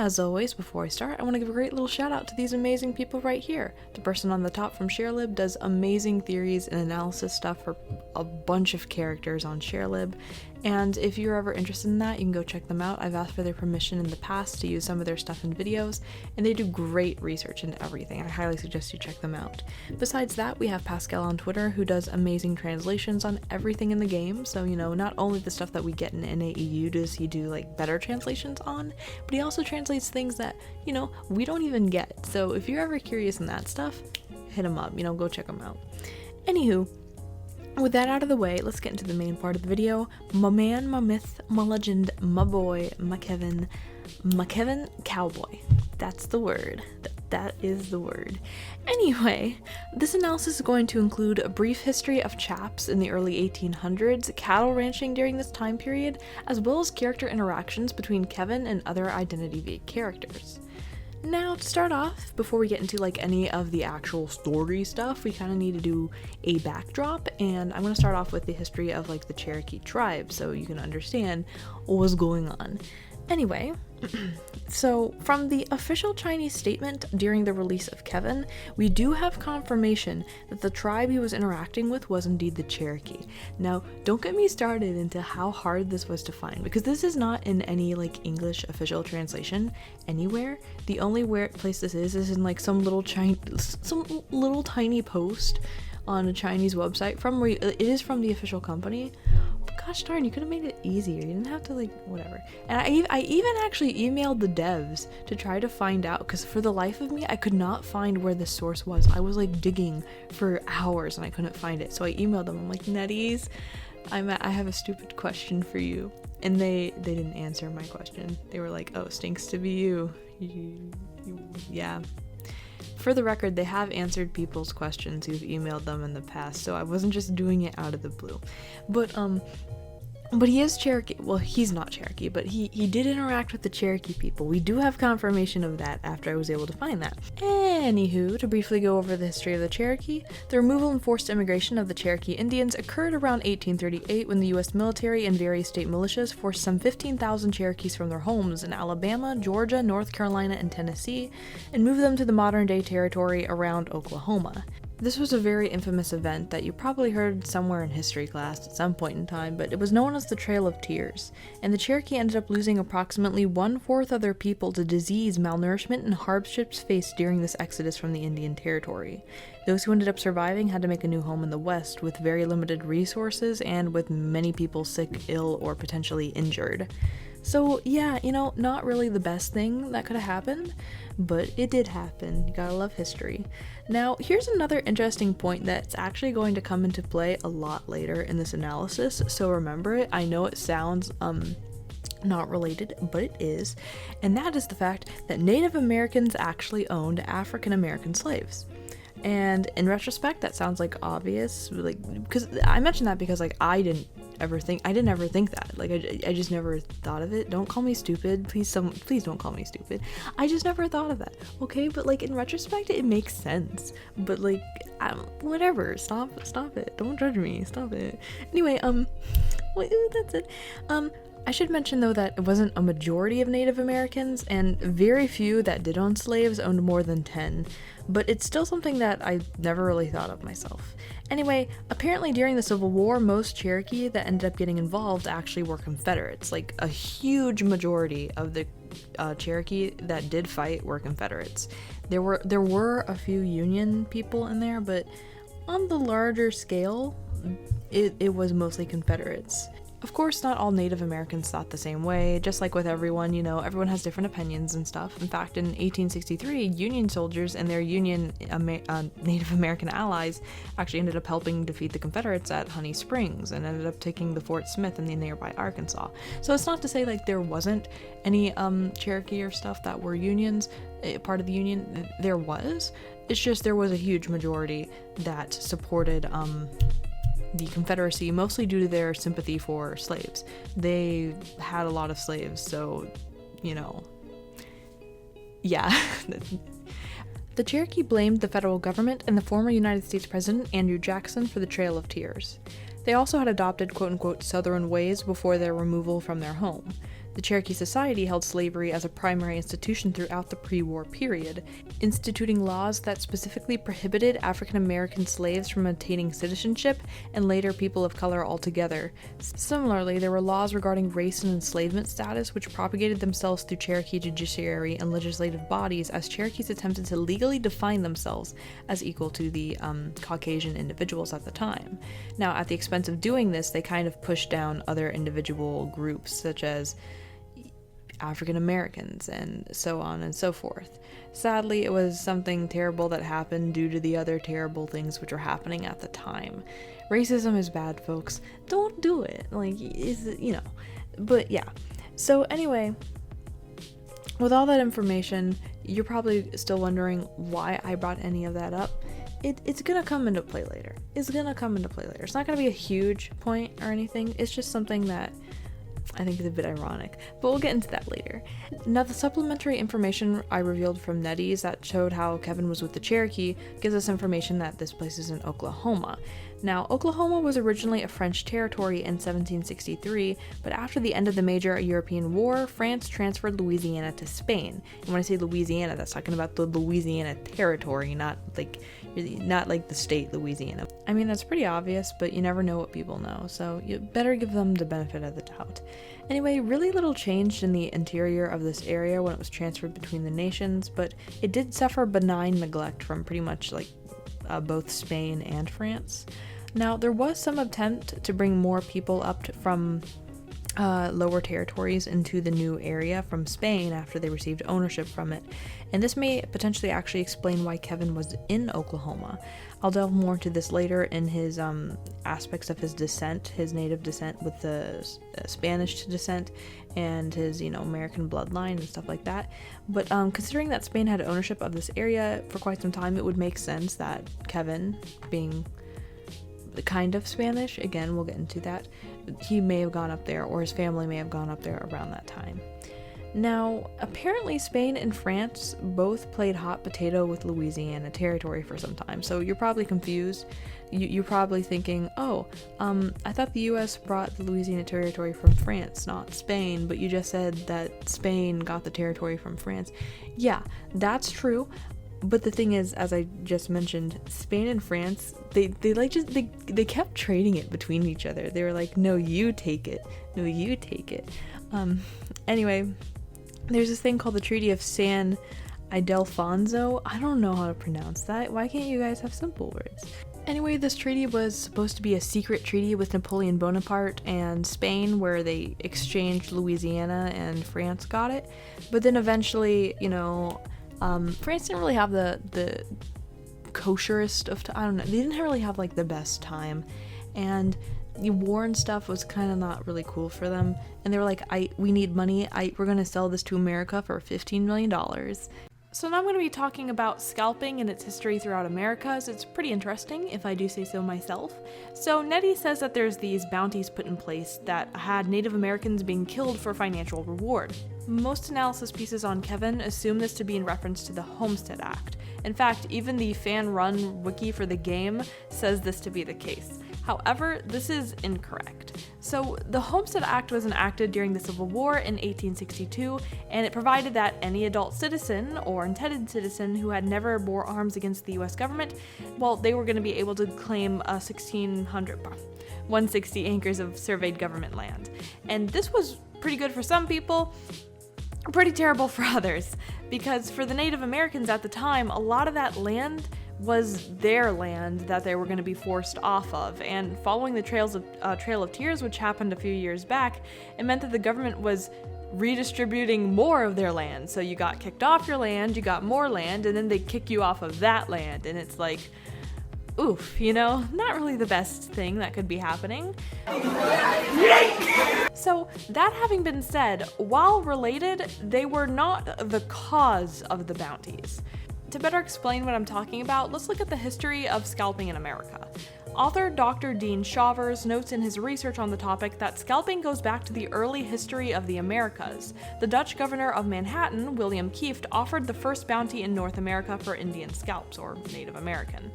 as always, before I start, I want to give a great little shout out to these amazing people right here. The person on the top from Sharelib does amazing theories and analysis stuff for a bunch of characters on Sharelib, and if you're ever interested in that, you can go check them out. I've asked for their permission in the past to use some of their stuff in videos, and they do great research into everything. I highly suggest you check them out. Besides that, we have Pascal on Twitter, who does amazing translations on everything in the game, so not only the stuff that we get in NAEU does he do like better translations on, but he also translates things that, we don't even get. So if you're ever curious in that stuff, hit him up, go check him out. Anywho, with that out of the way, let's get into the main part of the video. My man, my myth, my legend, my boy, my Kevin Cowboy. That's the word. That is the word. Anyway, this analysis is going to include a brief history of chaps in the early 1800s, cattle ranching during this time period, as well as character interactions between Kevin and other Identity V characters. Now, to start off, before we get into any of the actual story stuff, we kind of need to do a backdrop, and I'm going to start off with the history of the Cherokee tribe so you can understand what's going on. Anyway, so from the official Chinese statement during the release of Kevin, we do have confirmation that the tribe he was interacting with was indeed the Cherokee. Now, don't get me started into how hard this was to find, because this is not in any English official translation anywhere. The only place this is in some little tiny post on a Chinese website it is from the official company. Gosh darn, you could have made it easier. You didn't have to whatever. And I even actually emailed the devs to try to find out, because for the life of me, I could not find where the source was. I was digging for hours and I couldn't find it. So I emailed them. I'm like, Netties, I have a stupid question for you. And they didn't answer my question. They were like, oh, stinks to be you. Yeah. For the record, they have answered people's questions who've emailed them in the past, so I wasn't just doing it out of the blue. But he is Cherokee. Well, he's not Cherokee, but he did interact with the Cherokee people. We do have confirmation of that after I was able to find that. Anywho, to briefly go over the history of the Cherokee, the removal and forced immigration of the Cherokee Indians occurred around 1838 when the U.S. military and various state militias forced some 15,000 Cherokees from their homes in Alabama, Georgia, North Carolina, and Tennessee, and moved them to the modern-day territory around Oklahoma. This was a very infamous event that you probably heard somewhere in history class at some point in time, but it was known as the Trail of Tears, and the Cherokee ended up losing approximately 1/4 of their people to disease, malnourishment, and hardships faced during this exodus from the Indian Territory. Those who ended up surviving had to make a new home in the West with very limited resources and with many people sick, ill, or potentially injured. So yeah, not really the best thing that could have happened, but it did happen. You gotta love history. Now, here's another interesting point that's actually going to come into play a lot later in this analysis, so remember it. I know it sounds not related, but it is, and that is the fact that Native Americans actually owned African American slaves. And in retrospect, that sounds obvious, because I mentioned that because I didn't ever think that. I just never thought of it. Don't call me stupid. Please don't call me stupid. I just never thought of that. Okay, but in retrospect, it makes sense. But whatever. Stop it. Don't judge me. Stop it. Anyway, that's it. I should mention though that it wasn't a majority of Native Americans, and very few that did own slaves owned more than 10, but it's still something that I never really thought of myself. Anyway, apparently during the Civil War, most Cherokee that ended up getting involved actually were Confederates. A huge majority of the Cherokee that did fight were Confederates. There were a few Union people in there, but on the larger scale, it was mostly Confederates. Of course, not all Native Americans thought the same way. Just like with everyone, everyone has different opinions and stuff. In fact, in 1863, Union soldiers and their Native American allies actually ended up helping defeat the Confederates at Honey Springs and ended up taking the Fort Smith in the nearby Arkansas. So it's not to say there wasn't any Cherokee or stuff that were Unions, part of the Union. There was. It's just there was a huge majority that supported the Confederacy, mostly due to their sympathy for slaves. They had a lot of slaves, so, yeah. The Cherokee blamed the federal government and the former United States President Andrew Jackson for the Trail of Tears. They also had adopted quote-unquote southern ways before their removal from their home. The Cherokee Society held slavery as a primary institution throughout the pre-war period, instituting laws that specifically prohibited African American slaves from obtaining citizenship and later people of color altogether. Similarly, there were laws regarding race and enslavement status which propagated themselves through Cherokee judiciary and legislative bodies as Cherokees attempted to legally define themselves as equal to the Caucasian individuals at the time. Now, at the expense of doing this, they kind of pushed down other individual groups such as African Americans and so on and so forth. Sadly, it was something terrible that happened due to the other terrible things which were happening at the time. Racism is bad, folks. Don't do it. But yeah. So anyway, with all that information, you're probably still wondering why I brought any of that up. It's gonna come into play later. It's not gonna be a huge point or anything. It's just something that I think is a bit ironic, but we'll get into that later. Now, the supplementary information I revealed from NetEase that showed how Kevin was with the Cherokee gives us information that this place is in Oklahoma. Now, Oklahoma was originally a French territory in 1763, but after the end of the major European war, France transferred Louisiana to Spain. And when I say Louisiana, that's talking about the Louisiana territory, not like the state Louisiana. I mean, that's pretty obvious, but you never know what people know, so you better give them the benefit of the doubt. Anyway, really little changed in the interior of this area when it was transferred between the nations, but it did suffer benign neglect from pretty much both Spain and France. Now, there was some attempt to bring more people up from lower territories into the new area from Spain after they received ownership from it, and this may potentially actually explain why Kevin was in Oklahoma. I'll delve more into this later in his aspects of his descent, his native descent with the Spanish descent, and his American bloodline and stuff like that. But considering that Spain had ownership of this area for quite some time, it would make sense that Kevin, being kind of Spanish, again we'll get into that, he may have gone up there, or his family may have gone up there around that time. Now, apparently Spain and France both played hot potato with Louisiana territory for some time, so you're probably confused. You're probably thinking, I thought the US brought the Louisiana territory from France, not Spain, but you just said that Spain got the territory from France. Yeah, that's true. But the thing is, as I just mentioned, Spain and France, they kept trading it between each other. They were like, no, you take it. No, you take it. Anyway, there's this thing called the Treaty of San Ildefonso. I don't know how to pronounce that. Why can't you guys have simple words? Anyway, this treaty was supposed to be a secret treaty with Napoleon Bonaparte and Spain, where they exchanged Louisiana and France got it. But then eventually, France didn't really have the kosherest of I don't know. They didn't really have the best time, and the war and stuff was kind of not really cool for them. And they were like, we need money. We're gonna sell this to America for $15 million. So now I'm going to be talking about scalping and its history throughout America, as it's pretty interesting, if I do say so myself. So NetEase says that there's these bounties put in place that had Native Americans being killed for financial reward. Most analysis pieces on Kevin assume this to be in reference to the Homestead Act. In fact, even the fan-run wiki for the game says this to be the case. However, this is incorrect. So the Homestead Act was enacted during the Civil War in 1862, and it provided that any adult citizen or intended citizen who had never bore arms against the US government, they were going to be able to claim 160 acres of surveyed government land. And this was pretty good for some people, pretty terrible for others, because for the Native Americans at the time, a lot of that land was their land that they were going to be forced off of, and following the Trail of Tears, which happened a few years back, it meant that the government was redistributing more of their land. So you got kicked off your land, you got more land, and then they kick you off of that land, and it's like, oof, not really the best thing that could be happening. So that having been said, while related, they were not the cause of the bounties. To better explain what I'm talking about, let's look at the history of scalping in America. Author Dr. Dean Shavers notes in his research on the topic that scalping goes back to the early history of the Americas. The Dutch governor of Manhattan, William Kieft, offered the first bounty in North America for Indian scalps, or Native American.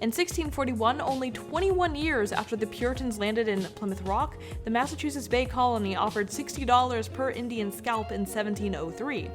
In 1641, only 21 years after the Puritans landed in Plymouth Rock, the Massachusetts Bay Colony offered $60 per Indian scalp in 1703.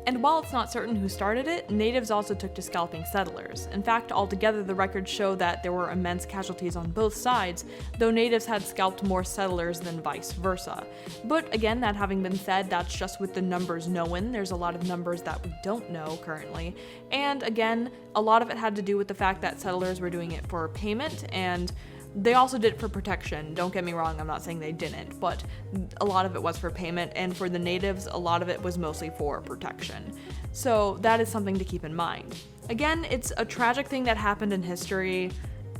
And while it's not certain who started it, natives also took to scalping settlers. In fact, altogether the records show that there were immense casualties on both sides, though natives had scalped more settlers than vice versa. But again, that having been said, that's just with the numbers known. There's a lot of numbers that we don't know currently. And again, a lot of it had to do with the fact that settlers were doing it for payment, and they also did it for protection. Don't get me wrong, I'm not saying they didn't, but a lot of it was for payment, and for the natives, a lot of it was mostly for protection. So that is something to keep in mind. Again, it's a tragic thing that happened in history.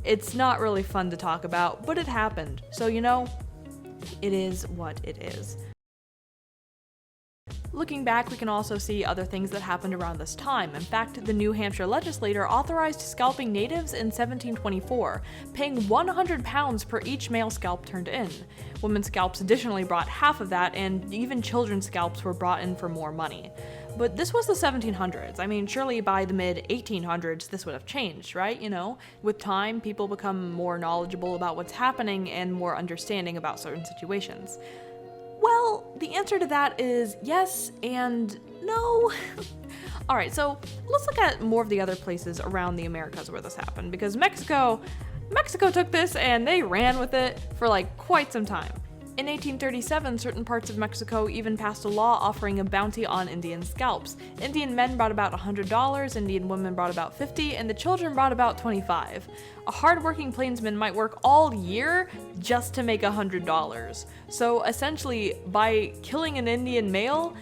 It's not really fun to talk about, but it happened. So, it is what it is. Looking back, we can also see other things that happened around this time. In fact, the New Hampshire legislature authorized scalping natives in 1724, paying £100 per each male scalp turned in. Women's scalps additionally brought half of that, and even children's scalps were brought in for more money. But this was the 1700s. I mean, surely by the mid-1800s this would have changed, right? With time, people become more knowledgeable about what's happening and more understanding about certain situations. Well, the answer to that is yes and no. Alright, so let's look at more of the other places around the Americas where this happened, because Mexico took this and they ran with it for quite some time. In 1837, certain parts of Mexico even passed a law offering a bounty on Indian scalps. Indian men brought about $100, Indian women brought about $50, and the children brought about $25. A hard-working plainsman might work all year just to make $100. So essentially, by killing an Indian male,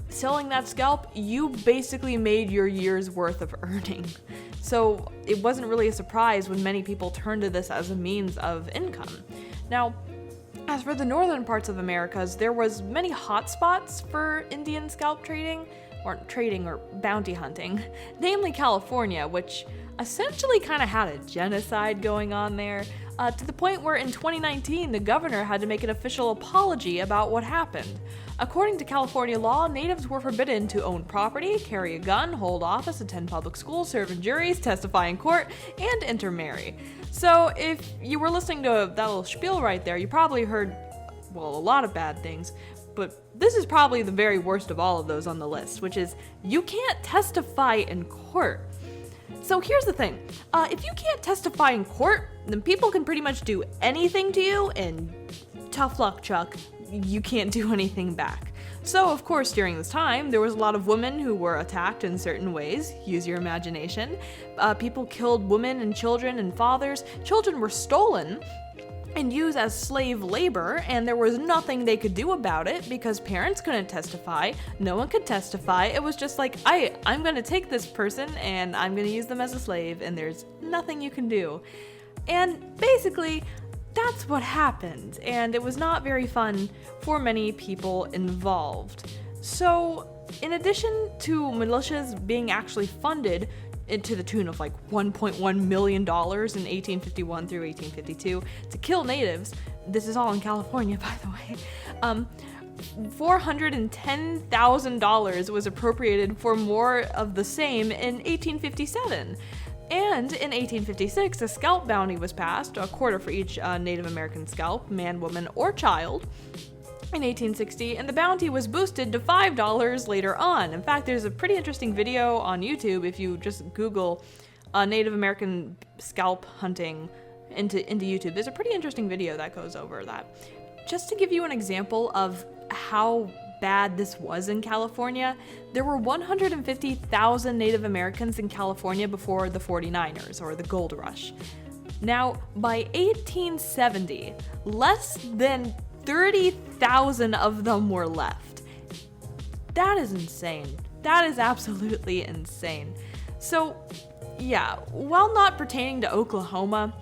selling that scalp, you basically made your year's worth of earning. So it wasn't really a surprise when many people turned to this as a means of income. Now, as for the northern parts of Americas, there was many hotspots for Indian scalp trading or bounty hunting, namely California, which essentially kind of had a genocide going on there, to the point where in 2019 the governor had to make an official apology about what happened. According to California law, natives were forbidden to own property, carry a gun, hold office, attend public schools, serve in juries, testify in court, and intermarry. So if you were listening to that little spiel right there, you probably heard, a lot of bad things, but this is probably the very worst of all of those on the list, which is you can't testify in court. So here's the thing, if you can't testify in court, then people can pretty much do anything to you, and tough luck, Chuck, you can't do anything back. So, of course, during this time, there was a lot of women who were attacked in certain ways. Use your imagination. People killed women and children and fathers. Children were stolen and used as slave labor, and there was nothing they could do about it because parents couldn't testify, no one could testify. It was just like, I'm gonna take this person and I'm gonna use them as a slave, and there's nothing you can do. And basically, that's what happened, and it was not very fun for many people involved. So, in addition to militias being actually funded to the tune of $1.1 million in 1851 through 1852 to kill natives, this is all in California, by the way, $410,000 was appropriated for more of the same in 1857. And in 1856, a scalp bounty was passed, a quarter for each Native American scalp, man, woman, or child, in 1860, and the bounty was boosted to $5 later on. In fact, there's a pretty interesting video on YouTube if you just Google Native American scalp hunting into YouTube. There's a pretty interesting video that goes over that. Just to give you an example of how bad this was in California, there were 150,000 Native Americans in California before the 49ers, or the Gold Rush. Now, by 1870, less than 30,000 of them were left. That is insane. That is absolutely insane. So, yeah, while not pertaining to Oklahoma,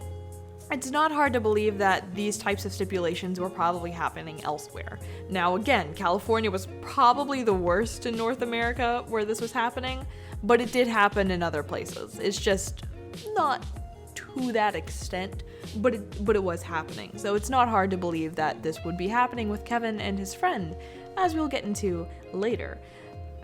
it's not hard to believe that these types of stipulations were probably happening elsewhere. Now again, California was probably the worst in North America where this was happening, but it did happen in other places. It's just not to that extent. but it was happening. So it's not hard to believe that this would be happening with Kevin and his friend, as we'll get into later.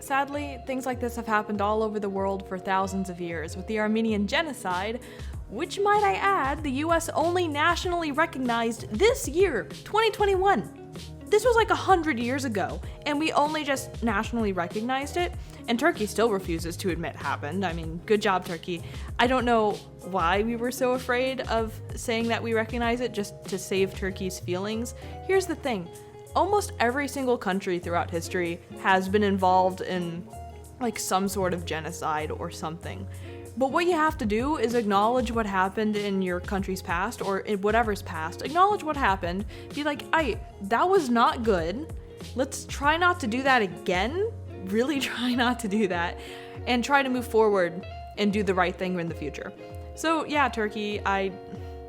Sadly, things like this have happened all over the world for thousands of years, with the Armenian genocide, which, might I add, the US only nationally recognized this year, 2021. This was like 100 years ago, and we only just nationally recognized it, and Turkey still refuses to admit happened. I mean, good job, Turkey. I don't know why we were so afraid of saying that we recognize it just to save Turkey's feelings. Here's the thing. Almost every single country throughout history has been involved in like some sort of genocide or something. But what you have to do is acknowledge what happened in your country's past, or in whatever's past. Acknowledge what happened. Be like, that was not good. Let's try not to do that again. Really try not to do that. And try to move forward and do the right thing in the future. So yeah, Turkey,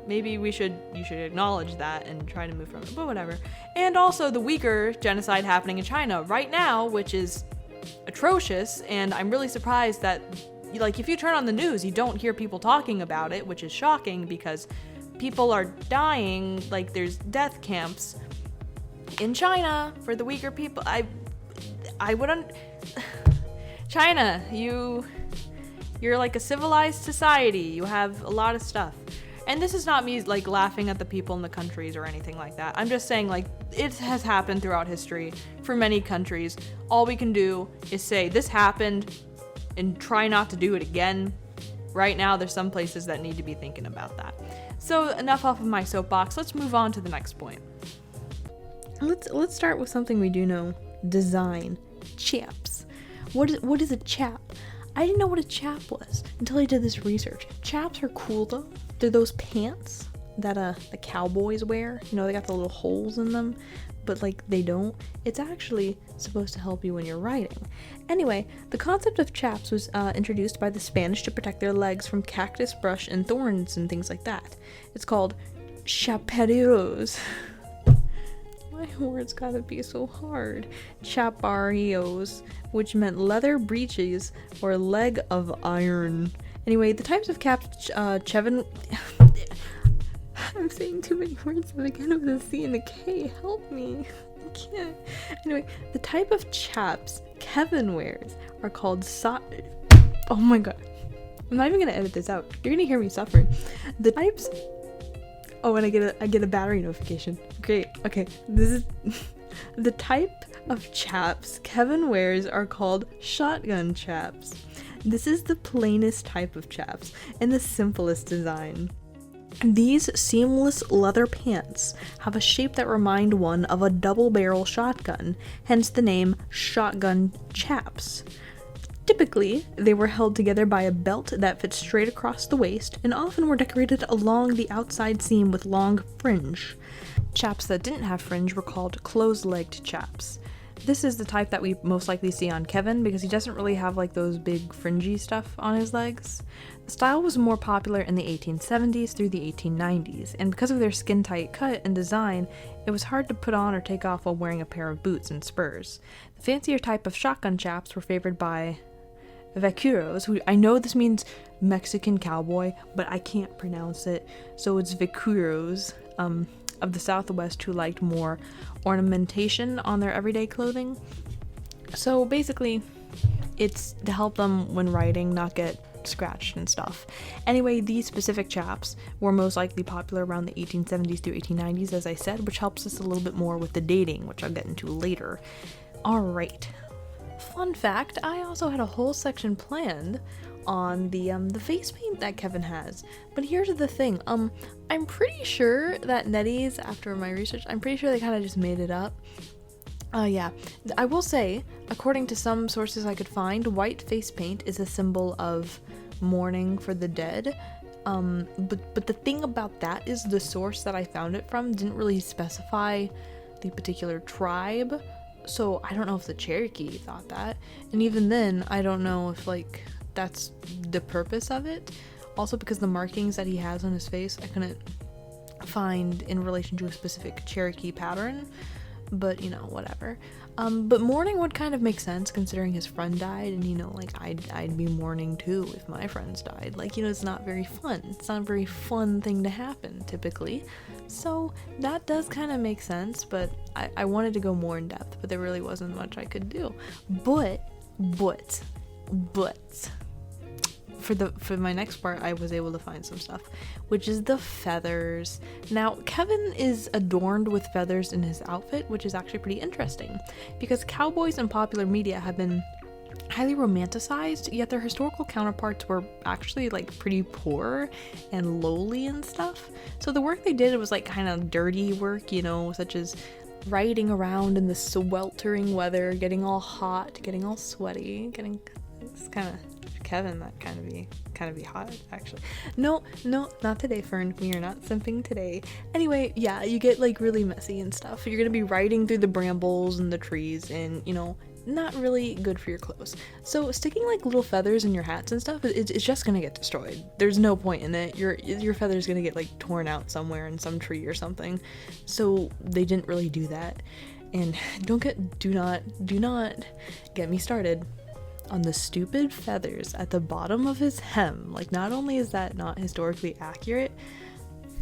maybe you should acknowledge that and try to move from it, but whatever. And also the Uyghur genocide happening in China right now, which is atrocious, and I'm really surprised that, like, if you turn on the news, you don't hear people talking about it, which is shocking because people are dying. Like, there's death camps in China for the Uyghur people. I wouldn't. China, you're like a civilized society. You have a lot of stuff. And this is not me like laughing at the people in the countries or anything like that. I'm just saying, like, it has happened throughout history for many countries. All we can do is say this happened and try not to do it again. Right now, there's some places that need to be thinking about that. So enough off of my soapbox. Let's move on to the next point. Let's start with something we do know. Design. Chaps. What is a chap? I didn't know what a chap was until I did this research. Chaps are cool though. They're those pants that the cowboys wear. You know, they got the little holes in them, but like they don't. It's actually supposed to help you when you're writing. Anyway, the concept of chaps was introduced by the Spanish to protect their legs from cactus, brush, and thorns and things like that. It's called chaparreros. My words gotta be so hard. Chaparreros, which meant leather breeches or leg of iron. Anyway, the types of caps, Chevin... I'm saying too many words that begin with a C and a K. Help me. I can't. Anyway, the type of chaps Kevin wears are called Oh my god. I'm not even gonna edit this out. You're gonna hear me suffering. The types... Oh, and I get a battery notification. Great. Okay. This is... The type of chaps Kevin wears are called shotgun chaps. This is the plainest type of chaps and the simplest design. These seamless leather pants have a shape that remind one of a double-barrel shotgun, hence the name shotgun chaps. Typically, they were held together by a belt that fit straight across the waist and often were decorated along the outside seam with long fringe. Chaps that didn't have fringe were called close-legged chaps. This is the type that we most likely see on Kevin because he doesn't really have like those big fringy stuff on his legs. The style was more popular in the 1870s through the 1890s, and because of their skin-tight cut and design, it was hard to put on or take off while wearing a pair of boots and spurs. The fancier type of shotgun chaps were favored by vaqueros, who I know this means Mexican cowboy, but I can't pronounce it, so it's vaqueros of the Southwest who liked more ornamentation on their everyday clothing. So basically, it's to help them when writing not get scratched and stuff. Anyway, these specific chaps were most likely popular around the 1870s through 1890s, as I said, which helps us a little bit more with the dating, which I'll get into later. Alright. Fun fact, I also had a whole section planned on the face paint that Kevin has. But here's the thing, I'm pretty sure that NetEase, after my research, I'm pretty sure they kind of just made it up. Yeah. I will say, according to some sources I could find, white face paint is a symbol of mourning for the dead. But the thing about that is the source that I found it from didn't really specify the particular tribe. So I don't know if the Cherokee thought that. And even then, I don't know if, like, that's the purpose of it. Also because the markings that he has on his face, I couldn't find in relation to a specific Cherokee pattern. but you know, whatever. But mourning would kind of make sense considering his friend died, and you know, like I'd be mourning too if my friends died. Like, you know, it's not very fun. It's not a very fun thing to happen typically. So that does kind of make sense, but I wanted to go more in depth, but there really wasn't much I could do. But for my next part, I was able to find some stuff, which is the feathers. Now, Kevin is adorned with feathers in his outfit, which is actually pretty interesting, because cowboys in popular media have been highly romanticized, yet their historical counterparts were actually like pretty poor and lowly and stuff. So the work they did was like kind of dirty work, you know, such as riding around in the sweltering weather, getting all hot, getting all sweaty, it's kind of Kevin, that kind of be hot, actually. No, not today, Fern. We are not simping today. Anyway, yeah, you get like really messy and stuff. You're gonna be riding through the brambles and the trees, and you know, not really good for your clothes. So sticking like little feathers in your hats and stuff, it's just gonna get destroyed. There's no point in it. Your feather's gonna get like torn out somewhere in some tree or something. So they didn't really do that. And do not get me started on the stupid feathers at the bottom of his hem. Like, not only is that not historically accurate,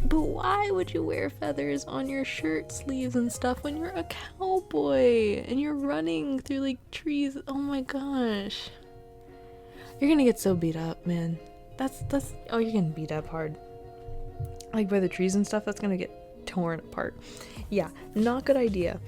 but why would you wear feathers on your shirt sleeves and stuff when you're a cowboy and you're running through like trees? Oh my gosh. You're gonna get so beat up, man. You're getting beat up hard. Like by the trees and stuff, that's gonna get torn apart. Yeah, not good idea.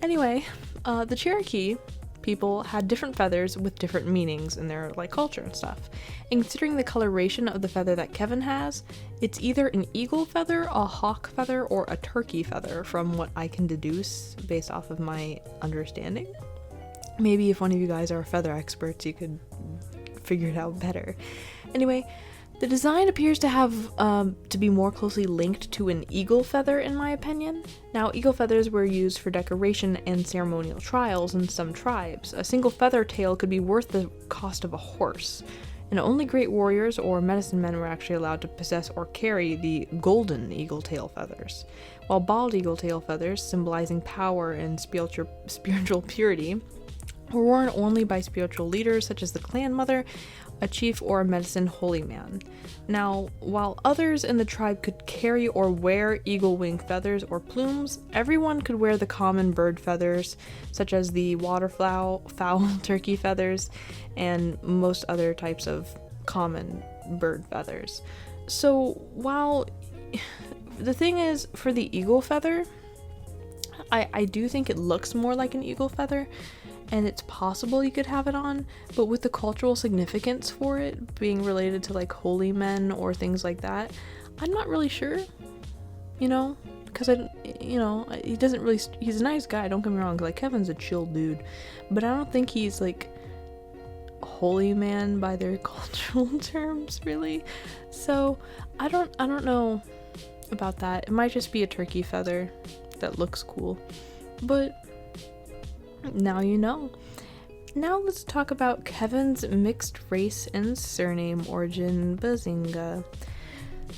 Anyway, the Cherokee people had different feathers with different meanings in their like culture and stuff. And considering the coloration of the feather that Kevin has, it's either an eagle feather, a hawk feather, or a turkey feather from what I can deduce based off of my understanding. Maybe if one of you guys are feather experts, you could figure it out better. Anyway, the design appears to have to be more closely linked to an eagle feather, in my opinion. Now, eagle feathers were used for decoration and ceremonial trials in some tribes. A single feather tail could be worth the cost of a horse, and only great warriors or medicine men were actually allowed to possess or carry the golden eagle tail feathers, while bald eagle tail feathers, symbolizing power and spiritual purity, were worn only by spiritual leaders such as the clan mother, a chief, or a medicine holy man. Now, while others in the tribe could carry or wear eagle wing feathers or plumes, everyone could wear the common bird feathers, such as the waterfowl, turkey feathers, and most other types of common bird feathers. So, while the thing is, for the eagle feather, I do think it looks more like an eagle feather, and it's possible you could have it on, but with the cultural significance for it being related to like holy men or things like that, I'm not really sure, you know, because he doesn't really, he's a nice guy, don't get me wrong, like Kevin's a chill dude, but I don't think he's like holy man by their cultural terms, really. So I don't know about that. It might just be a turkey feather that looks cool, but now you know. Now let's talk about Kevin's mixed race and surname origin. Bazinga.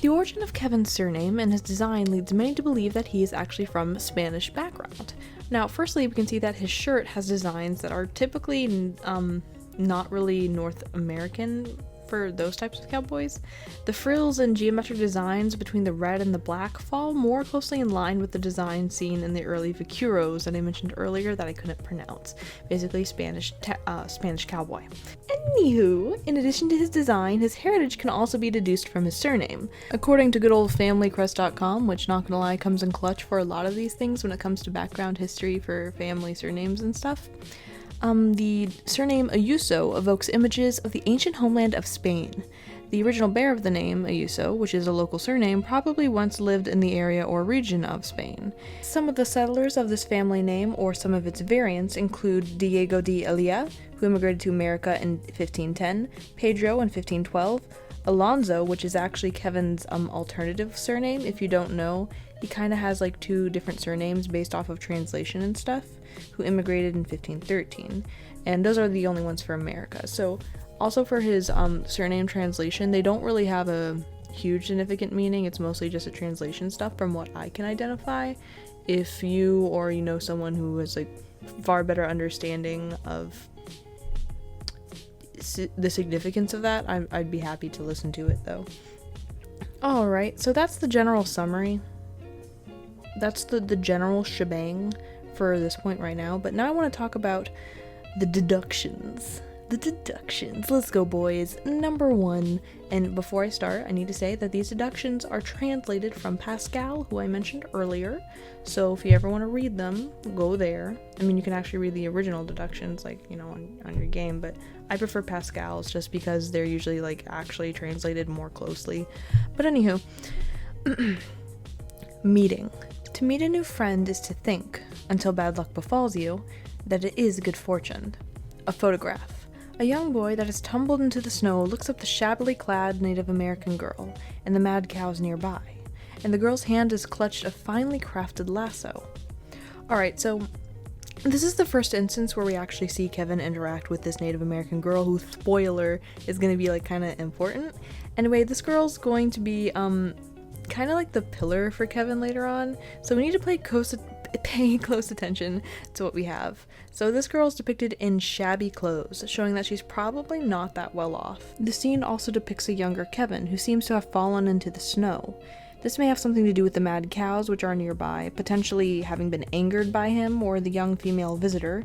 The origin of Kevin's surname and his design leads many to believe that he is actually from Spanish background. Now, firstly, we can see that his shirt has designs that are typically not really North American for those types of cowboys. The frills and geometric designs between the red and the black fall more closely in line with the design seen in the early vaqueros that I mentioned earlier that I couldn't pronounce. Basically Spanish cowboy. Anywho, in addition to his design, his heritage can also be deduced from his surname. According to good old FamilyCrest.com, which not gonna lie comes in clutch for a lot of these things when it comes to background history for family surnames and stuff, the surname Ayuso evokes images of the ancient homeland of Spain. The original bearer of the name, Ayuso, which is a local surname, probably once lived in the area or region of Spain. Some of the settlers of this family name, or some of its variants, include Diego de Elia, who immigrated to America in 1510, Pedro in 1512, Alonso, which is actually Kevin's alternative surname. If you don't know, he kind of has like two different surnames based off of translation and stuff, who immigrated in 1513, and those are the only ones for America. So also for his surname translation, they don't really have a huge significant meaning. It's mostly just a translation stuff from what I can identify, if you or you know someone who has like far better understanding of the significance of that, I'd be happy to listen to it though. Alright, so that's the general summary. That's the general shebang for this point right now, but now I want to talk about the deductions. The deductions. Let's go, boys. Number 1, and before I start, I need to say that these deductions are translated from Pascal, who I mentioned earlier, so if you ever want to read them, go there. I mean, you can actually read the original deductions, like, you know, on your game, but I prefer Pascal's just because they're usually, like, actually translated more closely. But anywho, meeting. To meet a new friend is to think, until bad luck befalls you, that it is good fortune. A photograph. A young boy that has tumbled into the snow looks up the shabbily clad Native American girl and the mad cows nearby, and the girl's hand is clutched a finely crafted lasso. Alright, so this is the first instance where we actually see Kevin interact with this Native American girl who, spoiler, is going to be like kind of important. Anyway, this girl's going to be kind of like the pillar for Kevin later on, so we need to pay close attention to what we have. So this girl is depicted in shabby clothes, showing that she's probably not that well off. The scene also depicts a younger Kevin who seems to have fallen into the snow. This may have something to do with the mad cows which are nearby, potentially having been angered by him or the young female visitor.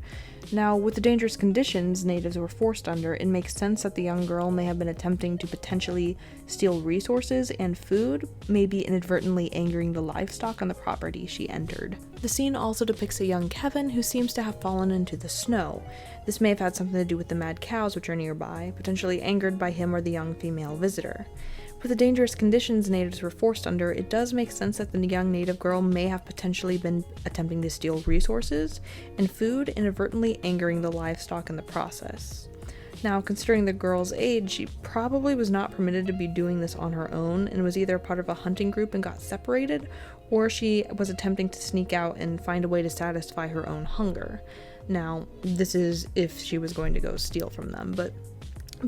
Now, with the dangerous conditions natives were forced under, it makes sense that the young girl may have been attempting to potentially steal resources and food, maybe inadvertently angering the livestock on the property she entered. The scene also depicts a young Kevin who seems to have fallen into the snow. This may have had something to do with the mad cows which are nearby, potentially angered by him or the young female visitor. With the dangerous conditions natives were forced under, it does make sense that the young native girl may have potentially been attempting to steal resources and food, inadvertently angering the livestock in the process. Now, considering the girl's age, she probably was not permitted to be doing this on her own and was either part of a hunting group and got separated, or she was attempting to sneak out and find a way to satisfy her own hunger. Now, this is if she was going to go steal from them, but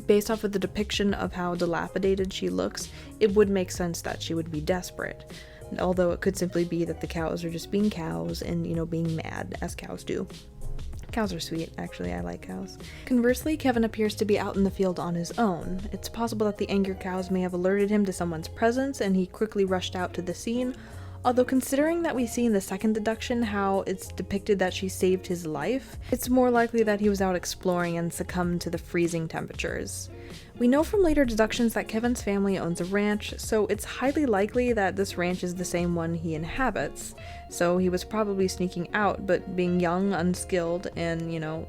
based off of the depiction of how dilapidated she looks, it would make sense that she would be desperate. Although it could simply be that the cows are just being cows and, you know, being mad, as cows do. Cows are sweet, actually, I like cows. Conversely, Kevin appears to be out in the field on his own. It's possible that the angry cows may have alerted him to someone's presence and he quickly rushed out to the scene. Although considering that we see in the second deduction how it's depicted that she saved his life, it's more likely that he was out exploring and succumbed to the freezing temperatures. We know from later deductions that Kevin's family owns a ranch, so it's highly likely that this ranch is the same one he inhabits. So he was probably sneaking out, but being young, unskilled, and, you know,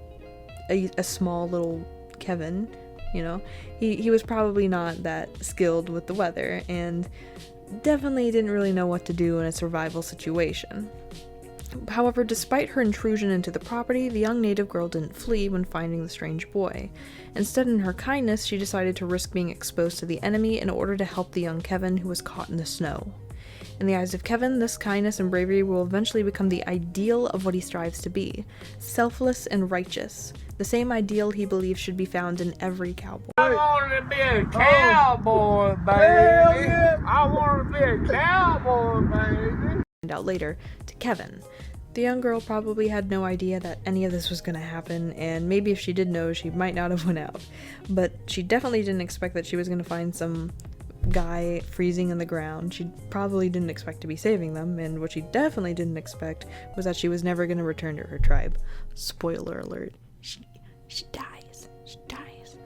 a small little Kevin, you know, he was probably not that skilled with the weather, and definitely didn't really know what to do in a survival situation. However, despite her intrusion into the property, the young native girl didn't flee when finding the strange boy. Instead, in her kindness, she decided to risk being exposed to the enemy in order to help the young Kevin who was caught in the snow. In the eyes of Kevin, this kindness and bravery will eventually become the ideal of what he strives to be, selfless and righteous, the same ideal he believes should be found in every cowboy. I wanted to be a cowboy, baby. I wanted to be a cowboy, baby. Find out later to Kevin. The young girl probably had no idea that any of this was going to happen, and maybe if she did know, she might not have went out. But she definitely didn't expect that she was going to find some guy freezing in the ground. She probably didn't expect to be saving them, and what she definitely didn't expect was that she was never going to return to her tribe. Spoiler alert. She dies. She dies.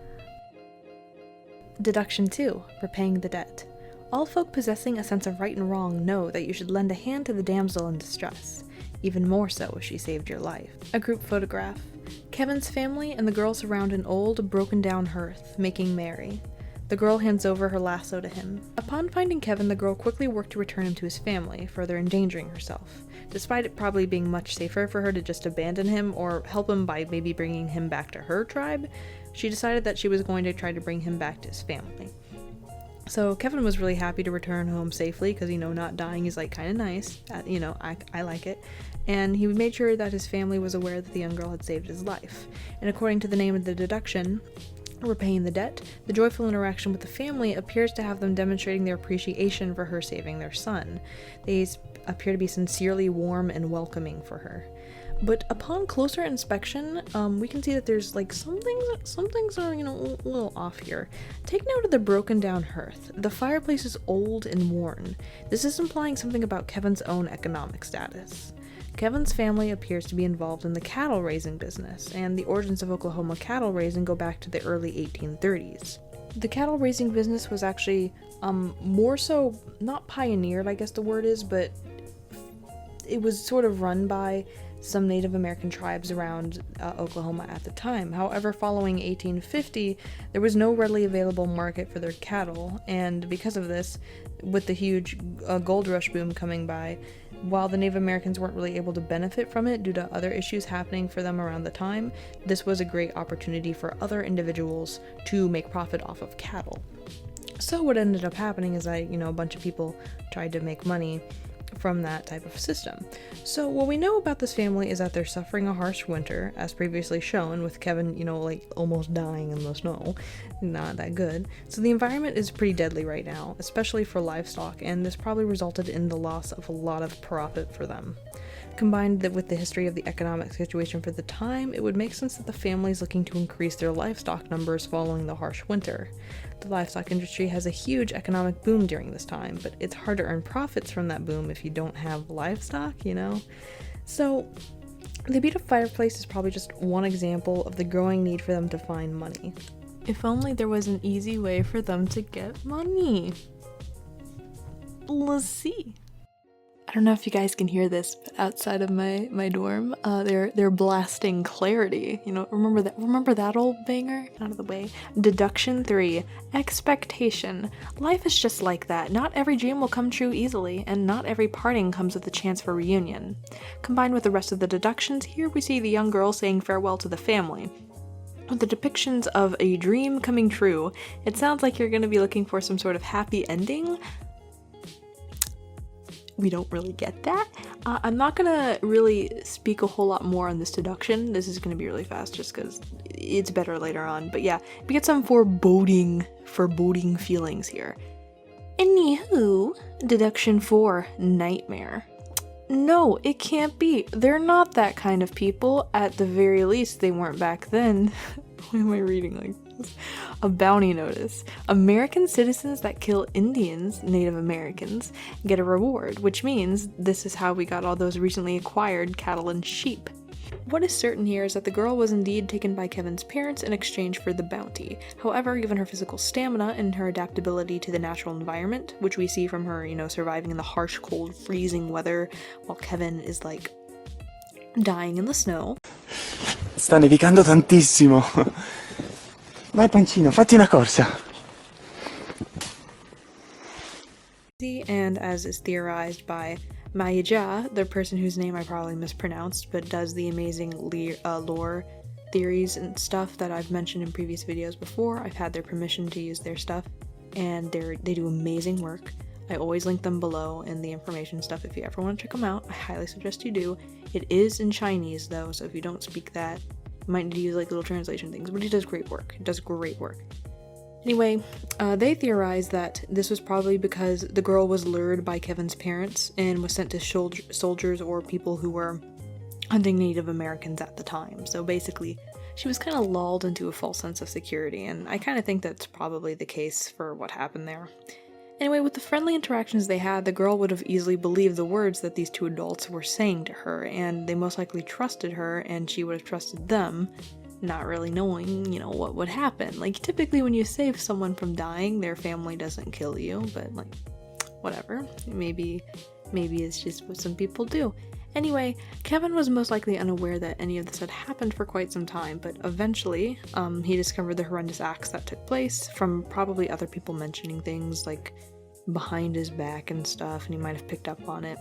Deduction 2. Repaying the debt. All folk possessing a sense of right and wrong know that you should lend a hand to the damsel in distress, even more so if she saved your life. A group photograph. Kevin's family and the girl surround an old, broken-down hearth, making merry. The girl hands over her lasso to him. Upon finding Kevin, the girl quickly worked to return him to his family, further endangering herself, despite it probably being much safer for her to just abandon him or help him by maybe bringing him back to her tribe. She decided that she was going to try to bring him back to his family. So Kevin was really happy to return home safely because, you know, not dying is like kind of nice. You know, I like it. And he made sure that his family was aware that the young girl had saved his life. And according to the name of the deduction, repaying the debt, the joyful interaction with the family appears to have them demonstrating their appreciation for her saving their son. They appear to be sincerely warm and welcoming for her. But upon closer inspection, we can see that there's like some things are, a little off here. Take note of the broken down hearth. The fireplace is old and worn. This is implying something about Kevin's own economic status. Kevin's family appears to be involved in the cattle raising business, and the origins of Oklahoma cattle raising go back to the early 1830s. The cattle raising business was actually more so, not pioneered, I guess the word is, but it was sort of run by some Native American tribes around Oklahoma at the time. However, following 1850, there was no readily available market for their cattle, and because of this, with the huge gold rush boom coming by, while the Native Americans weren't really able to benefit from it due to other issues happening for them around the time, this was a great opportunity for other individuals to make profit off of cattle. So what ended up happening is a bunch of people tried to make money from that type of system. So what we know about this family is that they're suffering a harsh winter, as previously shown, with Kevin, almost dying in the snow. Not that good. So the environment is pretty deadly right now, especially for livestock, and this probably resulted in the loss of a lot of profit for them. Combined with the history of the economic situation for the time, it would make sense that the family is looking to increase their livestock numbers following the harsh winter. The livestock industry has a huge economic boom during this time, but it's hard to earn profits from that boom if you don't have livestock, So, the beat-up fireplace is probably just one example of the growing need for them to find money. If only there was an easy way for them to get money. Let's see. I don't know if you guys can hear this, but outside of my dorm, they're blasting Clarity. Remember that old banger? Out of the way. Deduction 3. Expectation. Life is just like that. Not every dream will come true easily, and not every parting comes with a chance for reunion. Combined with the rest of the deductions, here we see the young girl saying farewell to the family. With the depictions of a dream coming true, it sounds like you're going to be looking for some sort of happy ending. We don't really get that. I'm not gonna really speak a whole lot more on this deduction. This is gonna be really fast just because it's better later on. But yeah, we get some foreboding feelings here. Anywho, deduction 4, nightmare. No, it can't be. They're not that kind of people. At the very least, they weren't back then. Why am I reading like this? A bounty notice. American citizens that kill Indians, Native Americans, get a reward, which means this is how we got all those recently acquired cattle and sheep. What is certain here is that the girl was indeed taken by Kevin's parents in exchange for the bounty. However, given her physical stamina and her adaptability to the natural environment, which we see from her, surviving in the harsh, cold, freezing weather, while Kevin is dying in the snow. Sta nevicando tantissimo. Vai Pancino, fatti una corsa. And as is theorized by Maya, the person whose name I probably mispronounced, but does the amazing lore theories and stuff that I've mentioned in previous videos before. I've had their permission to use their stuff, and they do amazing work. I always link them below in the information stuff if you ever want to check them out. I highly suggest you do. It is in Chinese though, so if you don't speak that, you might need to use little translation things, but he does great work. It does great work. Anyway, they theorize that this was probably because the girl was lured by Kevin's parents and was sent to soldiers or people who were hunting Native Americans at the time. So basically, she was kind of lulled into a false sense of security, and I kind of think that's probably the case for what happened there. Anyway, with the friendly interactions they had, the girl would have easily believed the words that these two adults were saying to her, and they most likely trusted her, and she would have trusted them, not really knowing, what would happen. Typically when you save someone from dying, their family doesn't kill you, but, whatever. Maybe it's just what some people do. Anyway, Kevin was most likely unaware that any of this had happened for quite some time, but eventually, he discovered the horrendous acts that took place from probably other people mentioning things behind his back and stuff, and he might have picked up on it.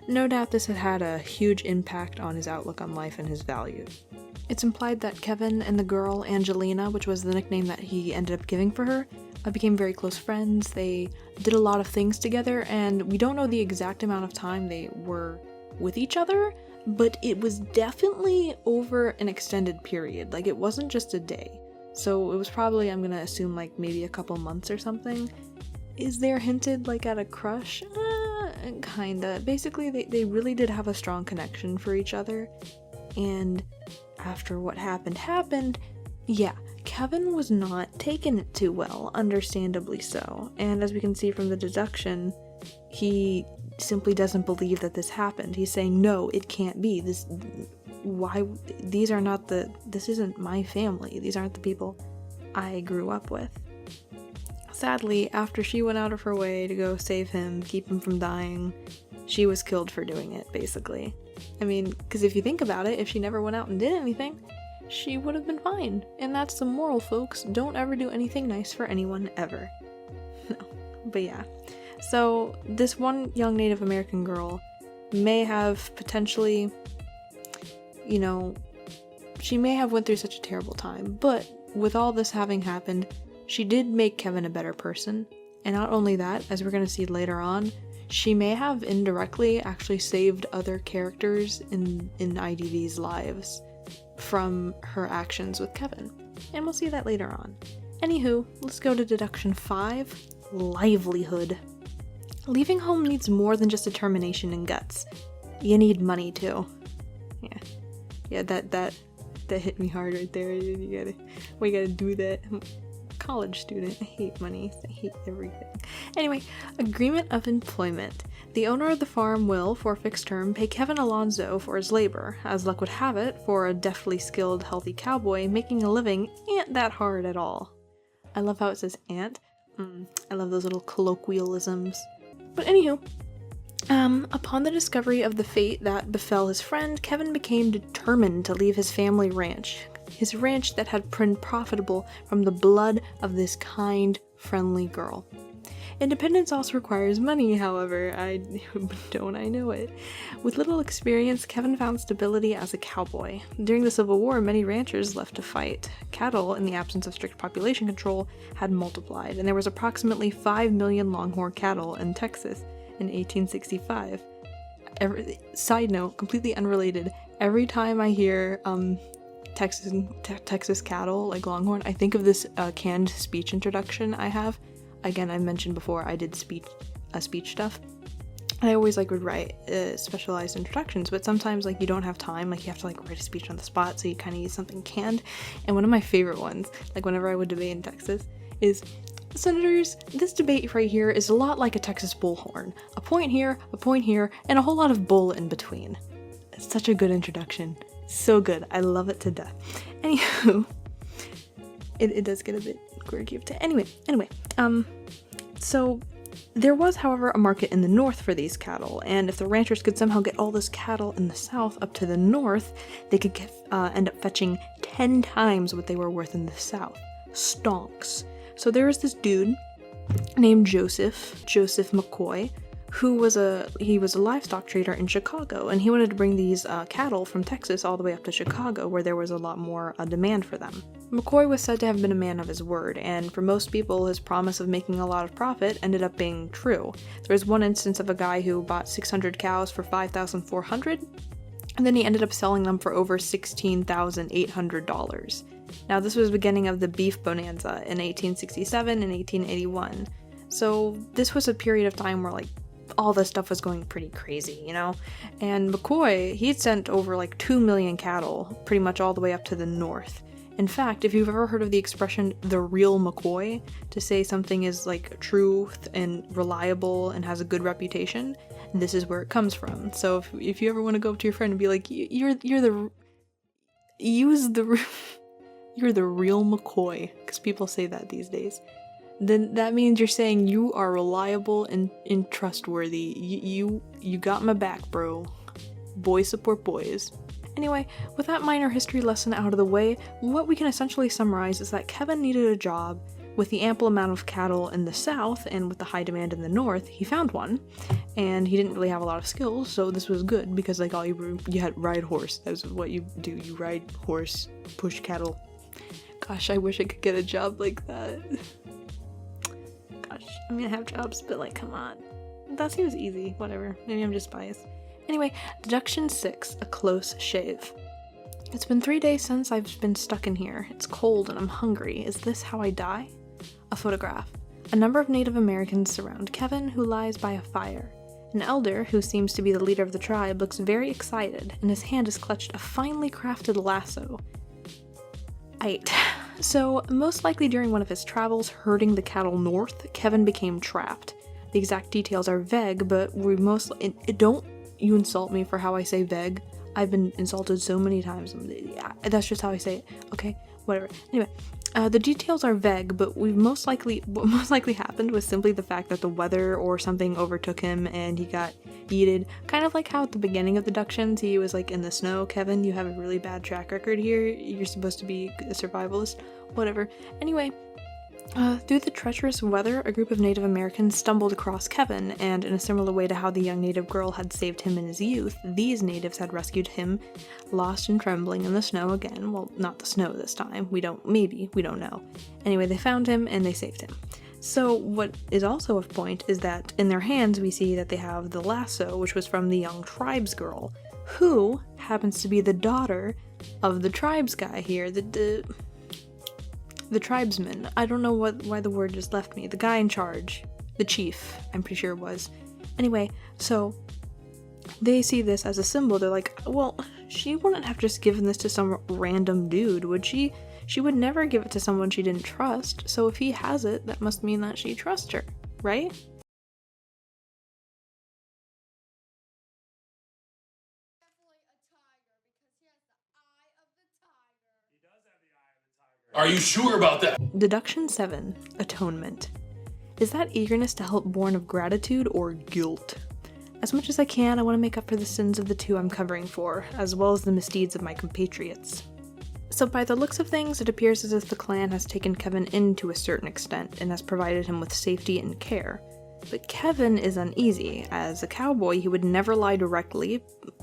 No doubt this had had a huge impact on his outlook on life and his values. It's implied that Kevin and the girl, Angelina, which was the nickname that he ended up giving for her, became very close friends. They did a lot of things together, and we don't know the exact amount of time they were with each other, but it was definitely over an extended period. It wasn't just a day. So it was probably, I'm gonna assume, maybe a couple months or something. Is there hinted, at a crush? Kinda. Basically, they really did have a strong connection for each other, and after what happened, yeah, Kevin was not taking it too well, understandably so, and as we can see from the deduction, he simply doesn't believe that this happened. He's saying, no, it can't be. This isn't my family. These aren't the people I grew up with. Sadly, after she went out of her way to go save him, keep him from dying, she was killed for doing it, basically. I mean, because if you think about it, if she never went out and did anything, she would have been fine. And that's the moral, folks. Don't ever do anything nice for anyone, ever. No. But yeah. So, this one young Native American girl may have potentially, she may have went through such a terrible time, but with all this having happened, she did make Kevin a better person. And not only that, as we're going to see later on, she may have indirectly actually saved other characters in IDV's lives from her actions with Kevin. And we'll see that later on. Anywho, let's go to Deduction 5, Livelihood. Leaving home needs more than just determination and guts. You need money too. Yeah, that hit me hard right there. We gotta do that. College student. I hate money. I hate everything. Anyway, agreement of employment. The owner of the farm will, for a fixed term, pay Kevin Alonzo for his labor. As luck would have it, for a deftly skilled, healthy cowboy, making a living ain't that hard at all. I love how it says "ain't." I love those little colloquialisms. But anywho, upon the discovery of the fate that befell his friend, Kevin became determined to leave his family ranch. His ranch that had been profitable from the blood of this kind, friendly girl. Independence also requires money, however. I know it. With little experience, Kevin found stability as a cowboy. During the Civil War, many ranchers left to fight. Cattle, in the absence of strict population control, had multiplied, and there was approximately 5 million longhorn cattle in Texas in 1865. Side note, completely unrelated, every time I hear Texas cattle, like longhorn, I think of this canned speech introduction I have. Again, I mentioned before I did speech stuff. I always would write specialized introductions, but sometimes you don't have time, you have to write a speech on the spot, so you kind of use something canned. And one of my favorite ones, whenever I would debate in Texas, is, Senators, this debate right here is a lot like a Texas bullhorn. A point here, and a whole lot of bull in between. It's such a good introduction. So good. I love it to death. Anywho, it does get a bit quirky. Anyway, so there was, however, a market in the north for these cattle, and if the ranchers could somehow get all this cattle in the south up to the north, they could end up fetching 10 times what they were worth in the south. Stonks. So there was this dude named Joseph McCoy, who was a livestock trader in Chicago, and he wanted to bring these cattle from Texas all the way up to Chicago, where there was a lot more demand for them. McCoy was said to have been a man of his word, and for most people, his promise of making a lot of profit ended up being true. There was one instance of a guy who bought 600 cows for $5,400, and then he ended up selling them for over $16,800. Now, this was the beginning of the beef bonanza in 1867 and 1881. So this was a period of time where all this stuff was going pretty crazy, And McCoy, he'd sent over 2 million cattle, pretty much all the way up to the north. In fact, if you've ever heard of the expression, the real McCoy, to say something is truth and reliable and has a good reputation, this is where it comes from. So if you ever want to go up to your friend and be like, you're the real McCoy, because people say that these days, then that means you're saying you are reliable and trustworthy. You got my back, bro. Boys support boys. Anyway, with that minor history lesson out of the way, what we can essentially summarize is that Kevin needed a job. With the ample amount of cattle in the south and with the high demand in the north, he found one, and he didn't really have a lot of skills, so this was good because all you had ride horse. That was what you do. You ride horse, push cattle. Gosh, I wish I could get a job like that. Gosh, I mean, I have jobs, but come on. That seems easy. Whatever. Maybe I'm just biased. Anyway, Deduction 6, a close shave. It's been 3 days since I've been stuck in here. It's cold and I'm hungry. Is this how I die? A photograph. A number of Native Americans surround Kevin, who lies by a fire. An elder, who seems to be the leader of the tribe, looks very excited, and his hand is clutched a finely crafted lasso. So, most likely during one of his travels herding the cattle north, Kevin became trapped. The exact details are vague, but don't you insult me for how I say vague. I've been insulted so many times. Yeah, that's just how I say it. Okay, whatever. Anyway, the details are vague, but what most likely happened was simply the fact that the weather or something overtook him and he got yeeted. Kind of like how at the beginning of Deductions he was like in the snow. Kevin, you have a really bad track record here. You're supposed to be a survivalist. Whatever. Anyway, through the treacherous weather, a group of Native Americans stumbled across Kevin, and in a similar way to how the young native girl had saved him in his youth, these natives had rescued him, lost and trembling in the snow again. Well, not the snow this time. We don't know. Anyway, they found him and they saved him. So what is also of point is that in their hands we see that they have the lasso, which was from the young tribes girl, who happens to be the daughter of the tribes guy here, the tribesman. I don't know why the word just left me. The guy in charge. The chief, I'm pretty sure it was. Anyway, so they see this as a symbol. They're like, well, she wouldn't have just given this to some random dude, would she? She would never give it to someone she didn't trust, so if he has it, that must mean that she trusts her, right? Are you sure about that? Deduction 7. Atonement. Is that eagerness to help born of gratitude or guilt? As much as I can, I want to make up for the sins of the two I'm covering for, as well as the misdeeds of my compatriots. So by the looks of things, it appears as if the clan has taken Kevin in to a certain extent and has provided him with safety and care. But Kevin is uneasy. As a cowboy, he would never lie directly.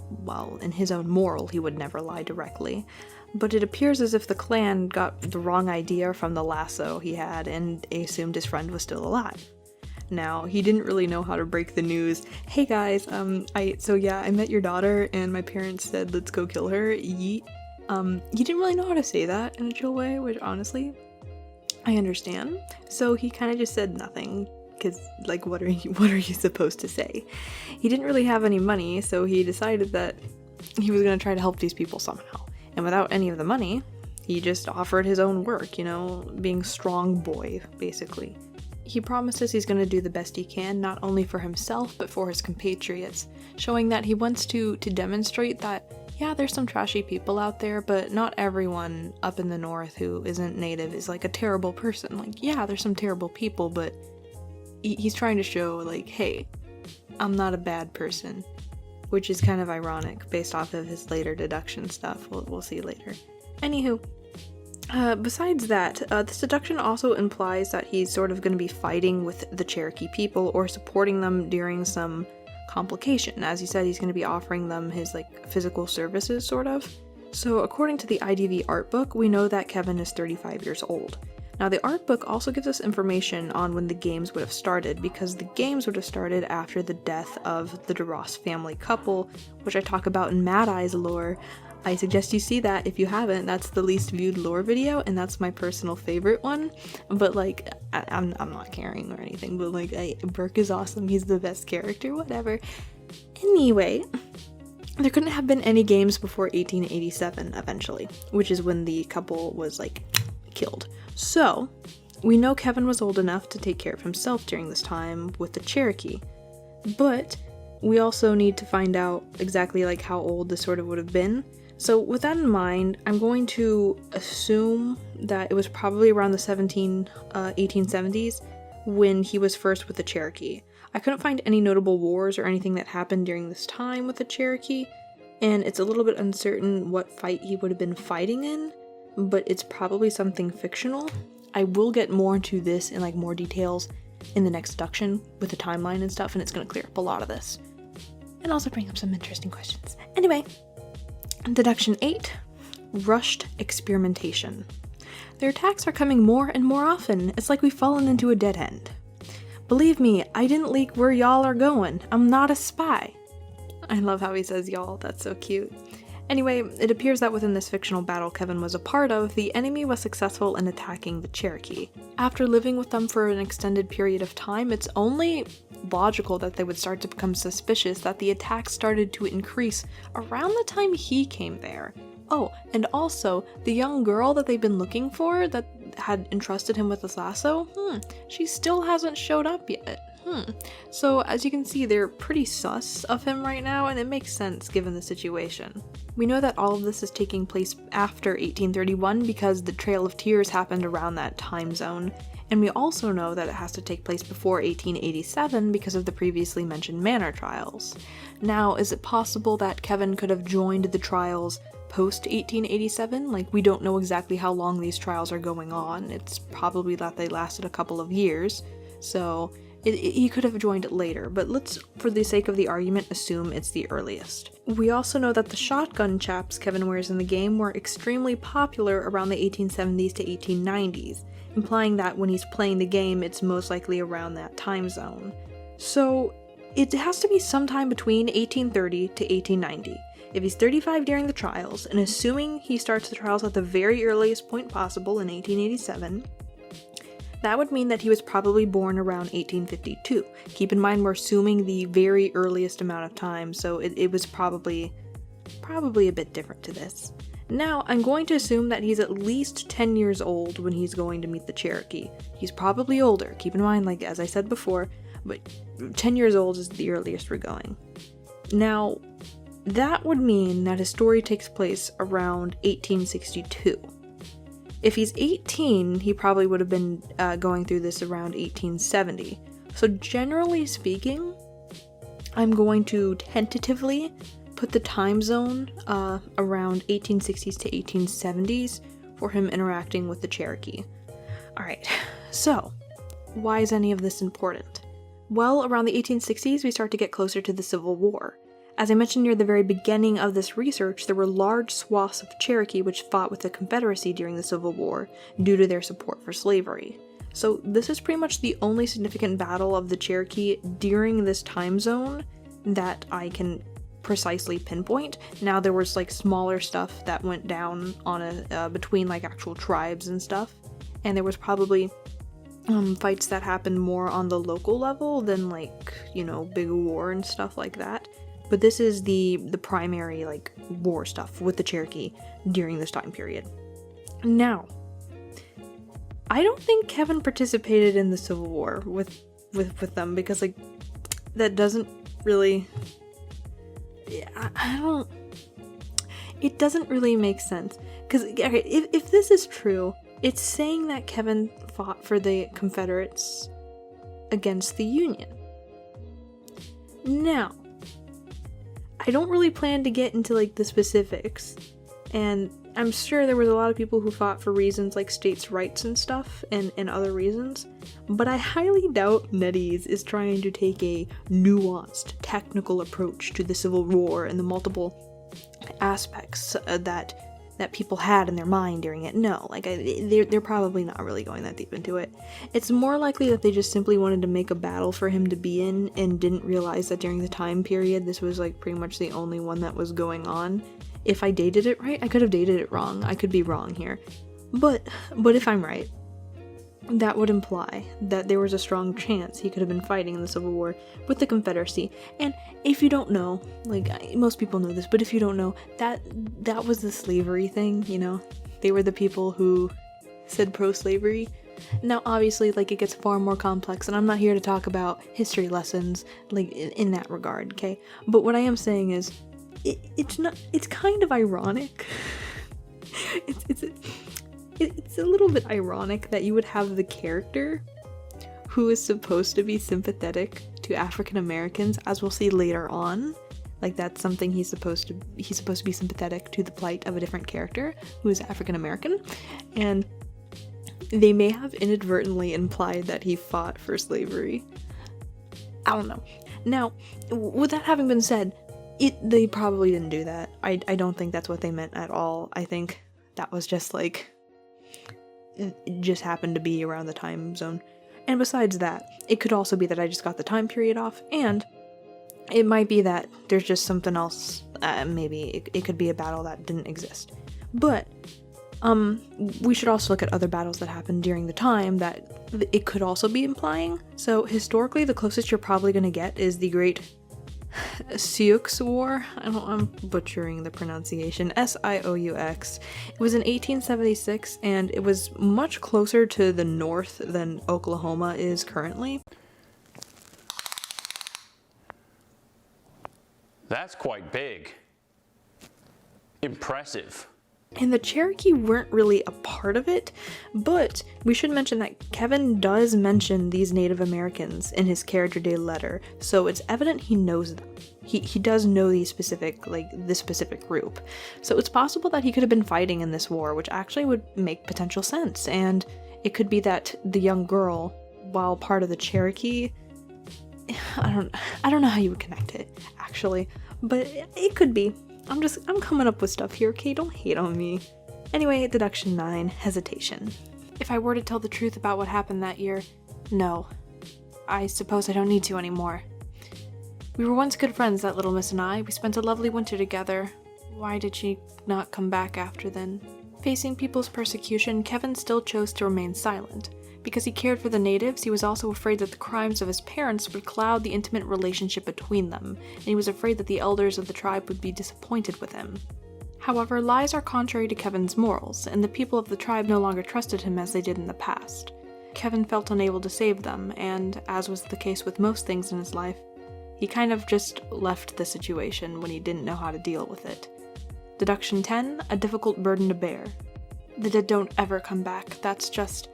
Well, in his own moral, he would never lie directly. But it appears as if the clan got the wrong idea from the lasso he had and assumed his friend was still alive. Now, he didn't really know how to break the news. Hey guys, I met your daughter and my parents said let's go kill her. He didn't really know how to say that in a chill way, which honestly, I understand. So he kind of just said nothing, because like what are you supposed to say? He didn't really have any money, so he decided that he was going to try to help these people somehow. And without any of the money, he just offered his own work, being strong boy, basically. He promises he's going to do the best he can, not only for himself, but for his compatriots, showing that he wants to demonstrate that, yeah, there's some trashy people out there, but not everyone up in the north who isn't native is like a terrible person. Like, yeah, there's some terrible people, but he's trying to show, like, hey, I'm not a bad person. Which is kind of ironic, based off of his later deduction stuff. We'll see later. Anywho, besides that, this deduction also implies that he's sort of going to be fighting with the Cherokee people or supporting them during some complication. As he said, he's going to be offering them his physical services, sort of. So according to the IDV art book, we know that Kevin is 35 years old. Now, the art book also gives us information on when the games would have started, because the games would have started after the death of the DeRoss family couple, which I talk about in Mad Eye's lore. I suggest you see that if you haven't. That's the least viewed lore video, and that's my personal favorite one. But I'm not caring or anything, but Burke is awesome. He's the best character, whatever. Anyway, there couldn't have been any games before 1887, eventually, which is when the couple was killed. So, we know Kevin was old enough to take care of himself during this time with the Cherokee, but we also need to find out exactly how old this sort of would have been. So with that in mind, I'm going to assume that it was probably around the 1870s when he was first with the Cherokee. I couldn't find any notable wars or anything that happened during this time with the Cherokee, and it's a little bit uncertain what fight he would have been fighting in, but it's probably something fictional. I will get more into this in more details in the next deduction with the timeline and stuff, and it's going to clear up a lot of this. And also bring up some interesting questions. Anyway, Deduction 8, Rushed Experimentation. Their attacks are coming more and more often. It's like we've fallen into a dead end. Believe me, I didn't leak where y'all are going. I'm not a spy. I love how he says y'all, that's so cute. Anyway, it appears that within this fictional battle Kevin was a part of, the enemy was successful in attacking the Cherokee. After living with them for an extended period of time, it's only logical that they would start to become suspicious that the attacks started to increase around the time he came there. Oh, and also, the young girl that they've been looking for that had entrusted him with this lasso, she still hasn't showed up yet. So as you can see, they're pretty sus of him right now, and it makes sense given the situation. We know that all of this is taking place after 1831 because the Trail of Tears happened around that time zone, and we also know that it has to take place before 1887 because of the previously mentioned Manor trials. Now, is it possible that Kevin could have joined the trials post 1887? Like, we don't know exactly how long these trials are going on. It's probably that they lasted a couple of years, so he could have joined it later, but let's, for the sake of the argument, assume it's the earliest. We also know that the shotgun chaps Kevin wears in the game were extremely popular around the 1870s to 1890s, implying that when he's playing the game, it's most likely around that time zone. So it has to be sometime between 1830 to 1890. If he's 35 during the trials, and assuming he starts the trials at the very earliest point possible in 1887, that would mean that he was probably born around 1852. Keep in mind we're assuming the very earliest amount of time, so it was probably a bit different to this. Now, I'm going to assume that he's at least 10 years old when he's going to meet the Cherokee. He's probably older, keep in mind, like as I said before, but 10 years old is the earliest we're going. Now, that would mean that his story takes place around 1862. If he's 18, he probably would have been going through this around 1870. So generally speaking, I'm going to tentatively put the time zone around 1860s to 1870s for him interacting with the Cherokee. Alright, so why is any of this important? Well, around the 1860s, we start to get closer to the Civil War. As I mentioned near the very beginning of this research, there were large swaths of Cherokee which fought with the Confederacy during the Civil War due to their support for slavery. So this is pretty much the only significant battle of the Cherokee during this time zone that I can precisely pinpoint. Now there was like smaller stuff that went down on between like actual tribes and stuff, and there was probably fights that happened more on the local level than like, you know, big war and stuff like that. But this is the primary, like, war stuff with the Cherokee during this time period. Now, I don't think Kevin participated in the Civil War with them, because, like, that doesn't really... It doesn't really make sense. Because, okay, if this is true, it's saying that Kevin fought for the Confederates against the Union. Now, I don't really plan to get into like the specifics, and I'm sure there was a lot of people who fought for reasons like states' rights and stuff, and other reasons, but I highly doubt NetEase is trying to take a nuanced, technical approach to the Civil War and the multiple aspects that people had in their mind during it. No, like, they're probably not really going that deep into it. It's more likely that they just simply wanted to make a battle for him to be in and didn't realize that during the time period this was like pretty much the only one that was going on. If I dated it right, I could have dated it wrong. I could be wrong here. But if I'm right, that would imply that there was a strong chance he could have been fighting in the Civil War with the Confederacy. And if you don't know, like, most people know this, but if you don't know, that was the slavery thing, you know? They were the people who said pro-slavery. Now, obviously, like, it gets far more complex, and I'm not here to talk about history lessons, like, in that regard, okay? But what I am saying is, it's kind of ironic. It's a little bit ironic that you would have the character who is supposed to be sympathetic to African Americans, as we'll see later on. Like, that's something he's supposed to be sympathetic to the plight of a different character who is African American, and they may have inadvertently implied that he fought for slavery. I don't know. Now, with that having been said, they probably didn't do that. I don't think that's what they meant at all. I think that was just like, it just happened to be around the time zone. And besides that, it could also be that I just got the time period off, and it might be that there's just something else. Maybe it could be a battle that didn't exist. But We should also look at other battles that happened during the time that it could also be implying. So historically, the closest you're probably going to get is the Great Sioux War. I'm butchering the pronunciation. Sioux. It was in 1876, and it was much closer to the north than Oklahoma is currently. That's quite big. Impressive. And the Cherokee weren't really a part of it, but we should mention that Kevin does mention these Native Americans in his character day letter, so it's evident he knows them. He does know this specific group. So it's possible that he could have been fighting in this war, which actually would make potential sense, and it could be that the young girl, while part of the Cherokee, I don't know how you would connect it, actually, but it could be. I'm coming up with stuff here, okay? Don't hate on me. Anyway, Deduction 9, Hesitation. If I were to tell the truth about what happened that year, no. I suppose I don't need to anymore. We were once good friends, that little miss and I. We spent a lovely winter together. Why did she not come back after then? Facing people's persecution, Kevin still chose to remain silent. Because he cared for the natives, he was also afraid that the crimes of his parents would cloud the intimate relationship between them, and he was afraid that the elders of the tribe would be disappointed with him. However, lies are contrary to Kevin's morals, and the people of the tribe no longer trusted him as they did in the past. Kevin felt unable to save them, and, as was the case with most things in his life, he kind of just left the situation when he didn't know how to deal with it. Deduction 10, A Difficult Burden to Bear. The dead don't ever come back, that's just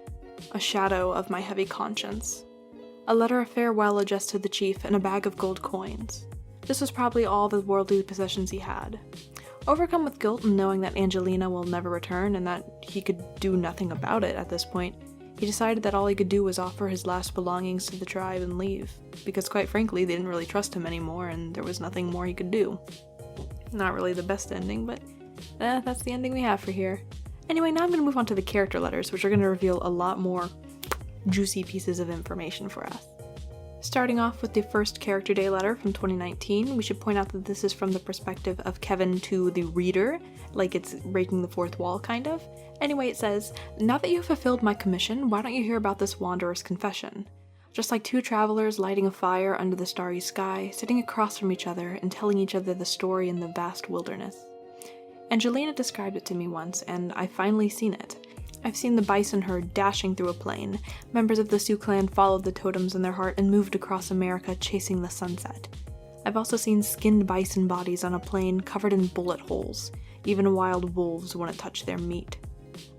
a shadow of my heavy conscience. A letter of farewell addressed to the chief and a bag of gold coins. This was probably all the worldly possessions he had. Overcome with guilt and knowing that Angelina will never return and that he could do nothing about it at this point, he decided that all he could do was offer his last belongings to the tribe and leave, because quite frankly they didn't really trust him anymore and there was nothing more he could do. Not really the best ending, but that's the ending we have for here. Anyway, now I'm going to move on to the character letters, which are going to reveal a lot more juicy pieces of information for us. Starting off with the first character day letter from 2019, we should point out that this is from the perspective of Kevin to the reader, like it's breaking the fourth wall, kind of. Anyway, it says, "Now that you have fulfilled my commission, why don't you hear about this wanderer's confession? Just like two travelers lighting a fire under the starry sky, sitting across from each other and telling each other the story in the vast wilderness. Angelina described it to me once, and I've finally seen it. I've seen the bison herd dashing through a plain. Members of the Sioux clan followed the totems in their heart and moved across America chasing the sunset. I've also seen skinned bison bodies on a plain covered in bullet holes. Even wild wolves wouldn't touch their meat.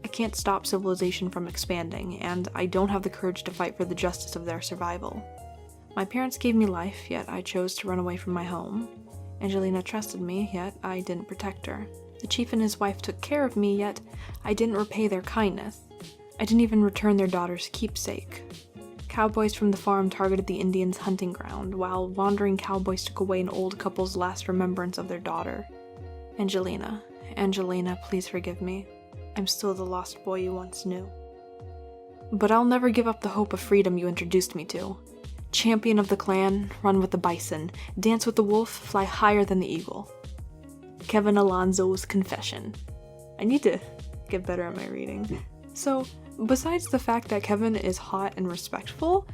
I can't stop civilization from expanding, and I don't have the courage to fight for the justice of their survival. My parents gave me life, yet I chose to run away from my home. Angelina trusted me, yet I didn't protect her. The chief and his wife took care of me, yet I didn't repay their kindness. I didn't even return their daughter's keepsake. Cowboys from the farm targeted the Indians' hunting ground, while wandering cowboys took away an old couple's last remembrance of their daughter. Angelina, please forgive me. I'm still the lost boy you once knew. But I'll never give up the hope of freedom you introduced me to. Champion of the clan, run with the bison, dance with the wolf, fly higher than the eagle." Kevin Alonzo's confession. I need to get better at my reading. So, besides the fact that Kevin is hot and respectful,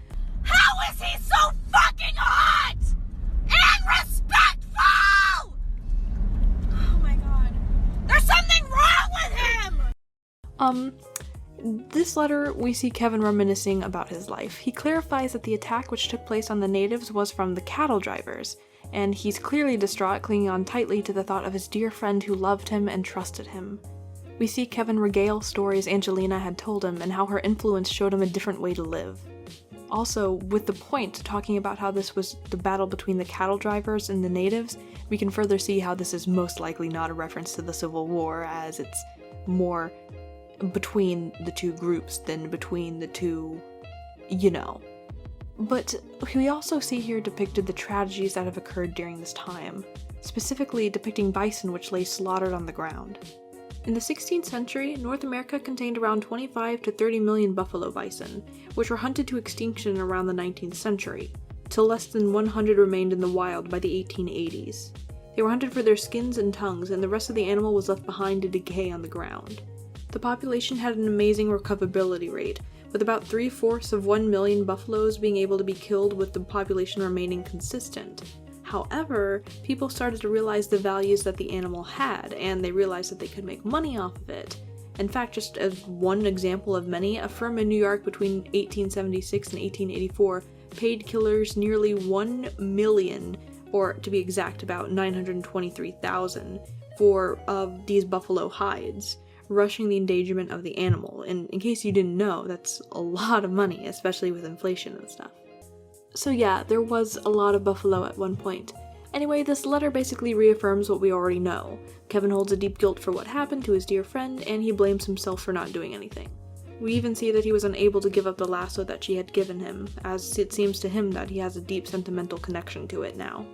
how is he so fucking hot and respectful? Oh my god. There's something wrong with him! This letter, we see Kevin reminiscing about his life. He clarifies that the attack which took place on the natives was from the cattle drivers, and he's clearly distraught, clinging on tightly to the thought of his dear friend who loved him and trusted him. We see Kevin regale stories Angelina had told him and how her influence showed him a different way to live. Also, with the point talking about how this was the battle between the cattle drivers and the natives, we can further see how this is most likely not a reference to the Civil War, as it's more between the two groups than between the two, you know. But we also see here depicted the tragedies that have occurred during this time, specifically depicting bison which lay slaughtered on the ground. In the 16th century, North America contained around 25 to 30 million buffalo bison, which were hunted to extinction around the 19th century, till less than 100 remained in the wild by the 1880s. They were hunted for their skins and tongues, and the rest of the animal was left behind to decay on the ground. The the population had an amazing recoverability rate, with about 3/4 of 1 million buffaloes being able to be killed with the population remaining consistent. However, people started to realize the values that the animal had, and they realized that they could make money off of it. In fact, just as one example of many, a firm in New York between 1876 and 1884 paid killers nearly $1 million, or to be exact, about 923,000, for these buffalo hides, rushing the endangerment of the animal. And in case you didn't know, that's a lot of money, especially with inflation and stuff. So yeah, there was a lot of buffalo at one point. Anyway, this letter basically reaffirms what we already know. Kevin holds a deep guilt for what happened to his dear friend, and he blames himself for not doing anything. We even see that he was unable to give up the lasso that she had given him, as it seems to him that he has a deep sentimental connection to it now.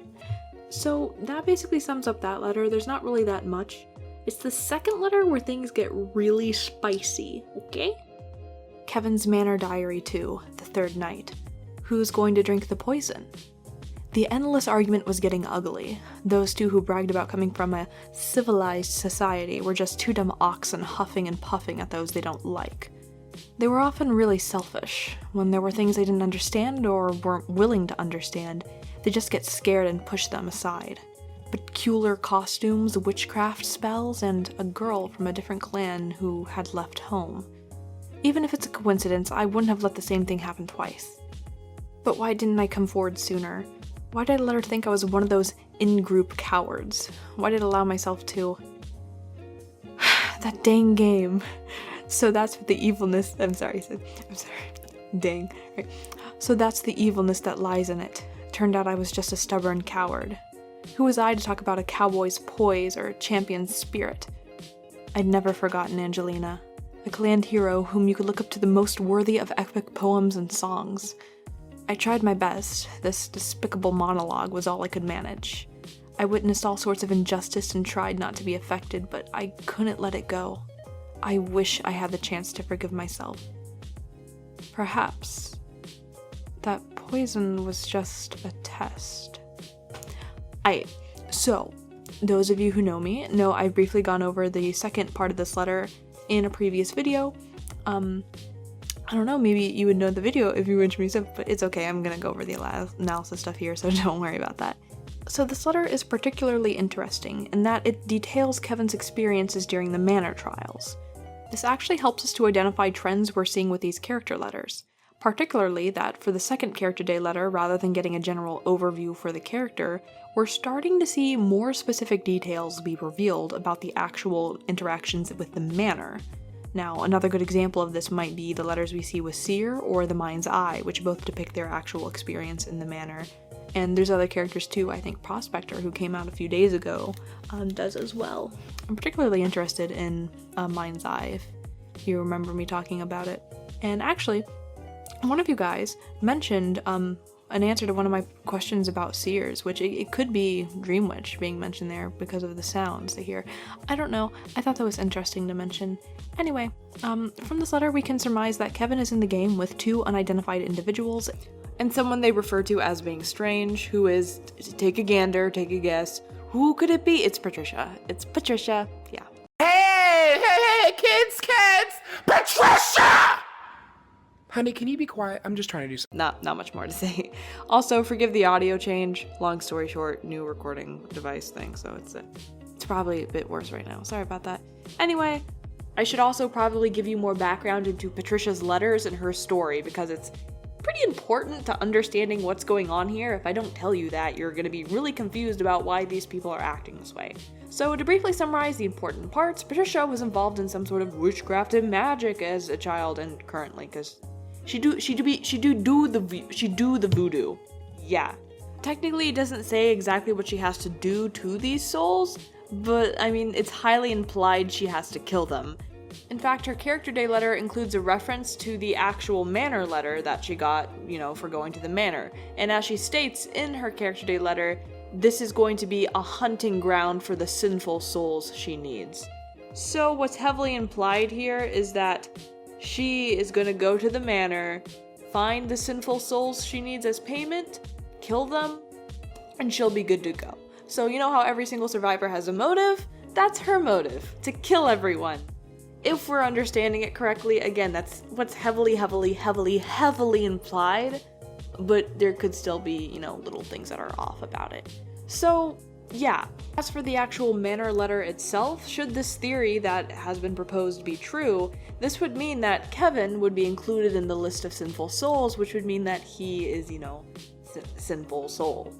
So that basically sums up that letter. There's not really that much. It's the second letter where things get really spicy, okay? Kevin's Manor Diary 2, the third night. Who's going to drink the poison? The endless argument was getting ugly. Those two who bragged about coming from a civilized society were just two dumb oxen huffing and puffing at those they don't like. They were often really selfish. When there were things they didn't understand or weren't willing to understand, they just get scared and push them aside. Peculiar costumes, witchcraft spells, and a girl from a different clan who had left home. Even if it's a coincidence, I wouldn't have let the same thing happen twice. But why didn't I come forward sooner? Why did I let her think I was one of those in-group cowards? Why did I allow myself to... that dang game. So that's what the evilness... I'm sorry. Dang. Right. So that's the evilness that lies in it. Turned out I was just a stubborn coward. Who was I to talk about a cowboy's poise or champion's spirit? I'd never forgotten Angelina, a clan hero whom you could look up to the most worthy of epic poems and songs. I tried my best. This despicable monologue was all I could manage. I witnessed all sorts of injustice and tried not to be affected, but I couldn't let it go. I wish I had the chance to forgive myself. Perhaps that poison was just a test. So, those of you who know me know I've briefly gone over the second part of this letter in a previous video. I don't know, maybe you would know the video if you were interested, but it's okay, I'm gonna go over the analysis stuff here, so don't worry about that. So this letter is particularly interesting in that it details Kevin's experiences during the Manor trials. This actually helps us to identify trends we're seeing with these character letters, particularly that for the second Character Day letter, rather than getting a general overview for the character, we're starting to see more specific details be revealed about the actual interactions with the Manor. Now, another good example of this might be the letters we see with Seer or the Mind's Eye, which both depict their actual experience in the Manor. And there's other characters too, I think Prospector, who came out a few days ago, does as well. I'm particularly interested in Mind's Eye, if you remember me talking about it. And actually, one of you guys mentioned an answer to one of my questions about seers, which it could be Dream Witch being mentioned there because of the sounds they hear. I don't know, I thought that was interesting to mention. Anyway, from this letter we can surmise that Kevin is in the game with two unidentified individuals, and someone they refer to as being strange, who is, take a gander, take a guess, who could it be? It's Patricia. It's Patricia, yeah. Hey, kids, Patricia! Honey, can you be quiet? I'm just trying to do something. Not much more to say. Also, forgive the audio change. Long story short, new recording device thing, so it's probably a bit worse right now. Sorry about that. Anyway, I should also probably give you more background into Patricia's letters and her story, because it's pretty important to understanding what's going on here. If I don't tell you that, you're going to be really confused about why these people are acting this way. So to briefly summarize the important parts, Patricia was involved in some sort of witchcraft and magic as a child, and currently, because she do the voodoo. Yeah. Technically, it doesn't say exactly what she has to do to these souls, but I mean, it's highly implied she has to kill them. In fact, her Character Day letter includes a reference to the actual Manor letter that she got, for going to the Manor. And as she states in her Character Day letter, this is going to be a hunting ground for the sinful souls she needs. So what's heavily implied here is that she is going to go to the Manor, find the sinful souls she needs as payment, kill them, and she'll be good to go. So you know how every single survivor has a motive? That's her motive, to kill everyone. if we're understanding it correctly, again, that's what's heavily implied, but there could still be, you know, little things that are off about it. So, yeah. As for the actual Manor letter itself, should this theory that has been proposed be true, this would mean that Kevin would be included in the list of sinful souls, which would mean that he is, you know, sinful soul,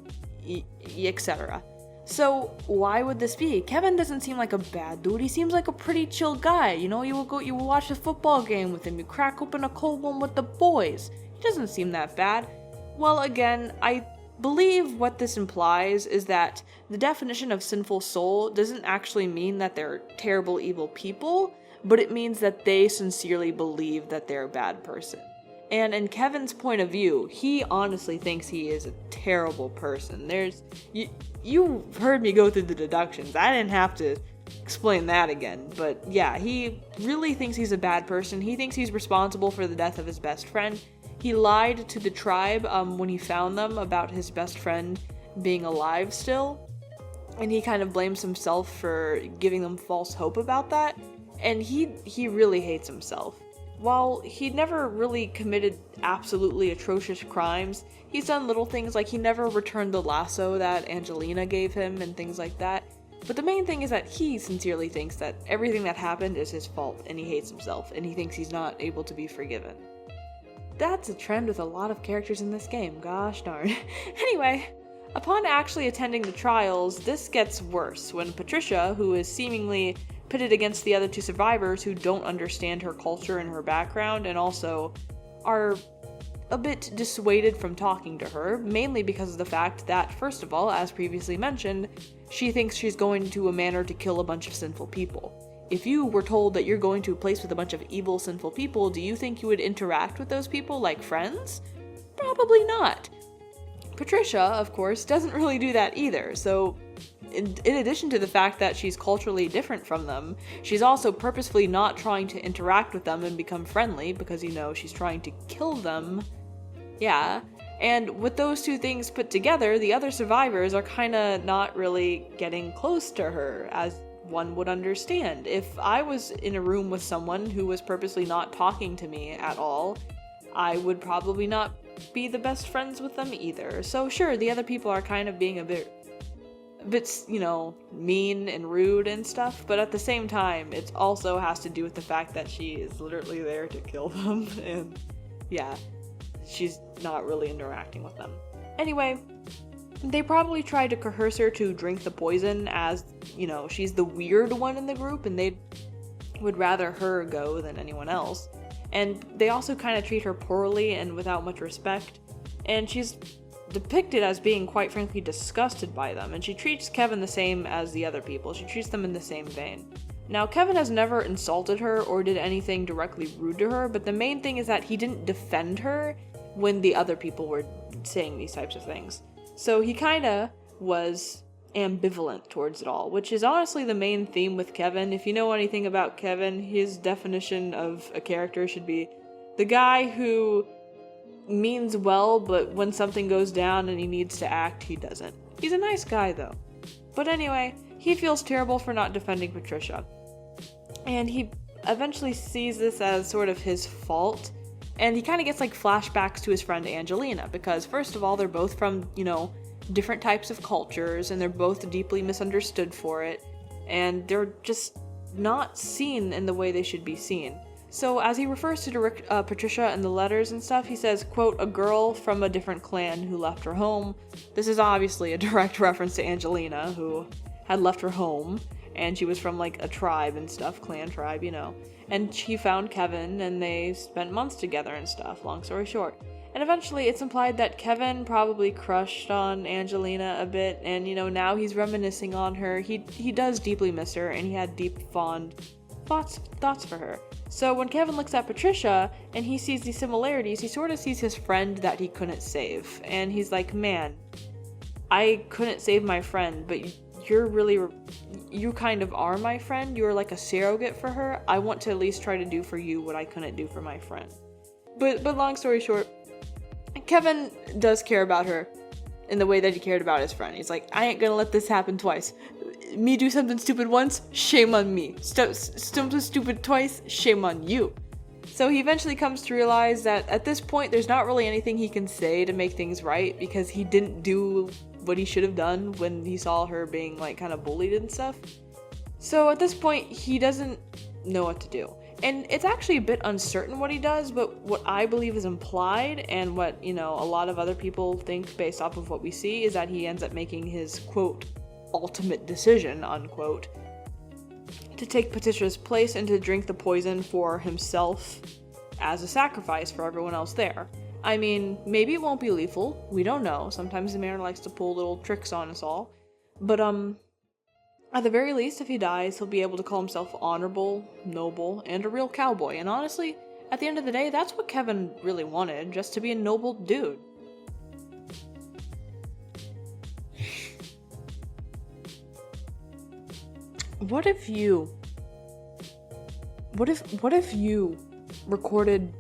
etc. So why would this be? Kevin doesn't seem like a bad dude. He seems like a pretty chill guy. You know, you will watch a football game with him. You crack open a cold one with the boys. He doesn't seem that bad. Well, again, I believe what this implies is that the definition of sinful soul doesn't actually mean that they're terrible, evil people, but it means that they sincerely believe that they're a bad person. And in Kevin's point of view, he honestly thinks he is a terrible person. You heard me go through the deductions. I didn't have to explain that again. But yeah, he really thinks he's a bad person. He thinks he's responsible for the death of his best friend. He lied to the tribe when he found them about his best friend being alive still. And he kind of blames himself for giving them false hope about that. And he really hates himself. While he never really committed absolutely atrocious crimes, he's done little things like he never returned the lasso that Angelina gave him and things like that. But the main thing is that he sincerely thinks that everything that happened is his fault, and he hates himself, and he thinks he's not able to be forgiven. That's a trend with a lot of characters in this game, gosh darn. Anyway, upon actually attending the trials, this gets worse when Patricia, who is seemingly pitted against the other two survivors who don't understand her culture and her background, and also are a bit dissuaded from talking to her, mainly because of the fact that, first of all, as previously mentioned, she thinks she's going to a manor to kill a bunch of sinful people. If you were told that you're going to a place with a bunch of evil, sinful people, do you think you would interact with those people like friends? Probably not. Patricia, of course, doesn't really do that either, so in addition to the fact that she's culturally different from them, she's also purposefully not trying to interact with them and become friendly because, you know, she's trying to kill them. Yeah. And with those two things put together, the other survivors are kinda not really getting close to her, as one would understand. If I was in a room with someone who was purposely not talking to me at all, I would probably not be the best friends with them either. So sure, the other people are kind of being a bit, you know, mean and rude and stuff, but at the same time, it also has to do with the fact that she is literally there to kill them, and yeah, she's not really interacting with them. Anyway, they probably tried to coerce her to drink the poison, as, you know, she's the weird one in the group, and they would rather her go than anyone else. And they also kind of treat her poorly and without much respect, and she's depicted as being, quite frankly, disgusted by them, and she treats Kevin the same as the other people. She treats them in the same vein. Now, Kevin has never insulted her or did anything directly rude to her, but the main thing is that he didn't defend her when the other people were saying these types of things. So he kinda was ambivalent towards it all, which is honestly the main theme with Kevin. If you know anything about Kevin, his definition of a character should be the guy who means well, but when something goes down and he needs to act, he doesn't. He's a nice guy, though. But anyway, he feels terrible for not defending Patricia. And he eventually sees this as sort of his fault. And he kind of gets like flashbacks to his friend Angelina, because first of all, they're both from, you know, different types of cultures, and they're both deeply misunderstood for it. And they're just not seen in the way they should be seen. So as he refers to Patricia in the letters and stuff, he says, quote, a girl from a different clan who left her home. This is obviously a direct reference to Angelina, who had left her home, and she was from like a tribe and stuff, clan tribe, you know. And she found Kevin, and they spent months together and stuff, long story short. And eventually it's implied that Kevin probably crushed on Angelina a bit, and, you know, now he's reminiscing on her. He does deeply miss her, and he had deep, fond thoughts for her. So when Kevin looks at Patricia and he sees these similarities, he sort of sees his friend that he couldn't save. And he's like, man, I couldn't save my friend, but you kind of are my friend. You're like a surrogate for her. I want to at least try to do for you what I couldn't do for my friend. But long story short, Kevin does care about her in the way that he cared about his friend. He's like, I ain't gonna let this happen twice. me do something stupid once, shame on me. Something stupid twice, shame on you. So he eventually comes to realize that at this point, there's not really anything he can say to make things right, because he didn't do what he should have done when he saw her being, like, kind of bullied and stuff. So at this point, he doesn't know what to do. And it's actually a bit uncertain what he does, but what I believe is implied, and what, you know, a lot of other people think based off of what we see, is that he ends up making his, quote, ultimate decision, unquote, to take Patricia's place and to drink the poison for himself as a sacrifice for everyone else there. I mean, maybe it won't be lethal, we don't know. Sometimes the Manor likes to pull little tricks on us all. But, at the very least, if he dies, he'll be able to call himself honorable, noble, and a real cowboy. And honestly, at the end of the day, that's what Kevin really wanted, just to be a noble dude. What if you recorded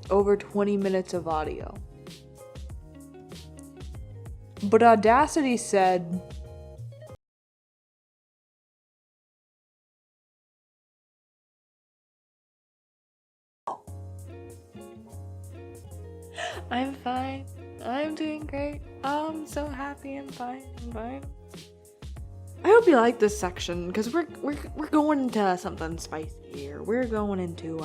over 20 minutes of audio, but Audacity said, I'm fine, I'm doing great, I'm so happy, I'm fine. I hope you like this section, because we're going into something spicy here. We're going into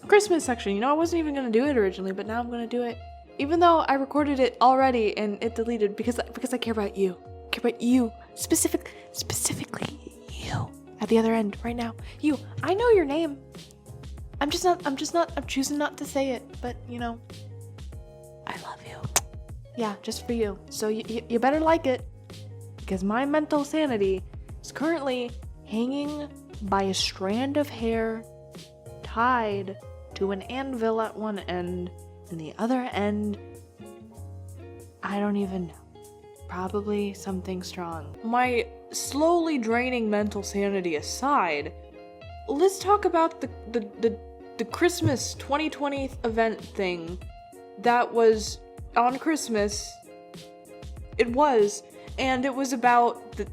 Christmas section. You know, I wasn't even gonna do it originally, but now I'm gonna do it, even though I recorded it already and it deleted, because I care about you. I care about you, specifically you at the other end right now. You, I know your name. I'm choosing not to say it, but you know, I love you. Yeah, just for you. So you better like it, because my mental sanity is currently hanging by a strand of hair tied to an anvil at one end, and the other end, I don't even know. Probably something strong. My slowly draining mental sanity aside, let's talk about the Christmas 2020 event thing that was on Christmas. It was about the...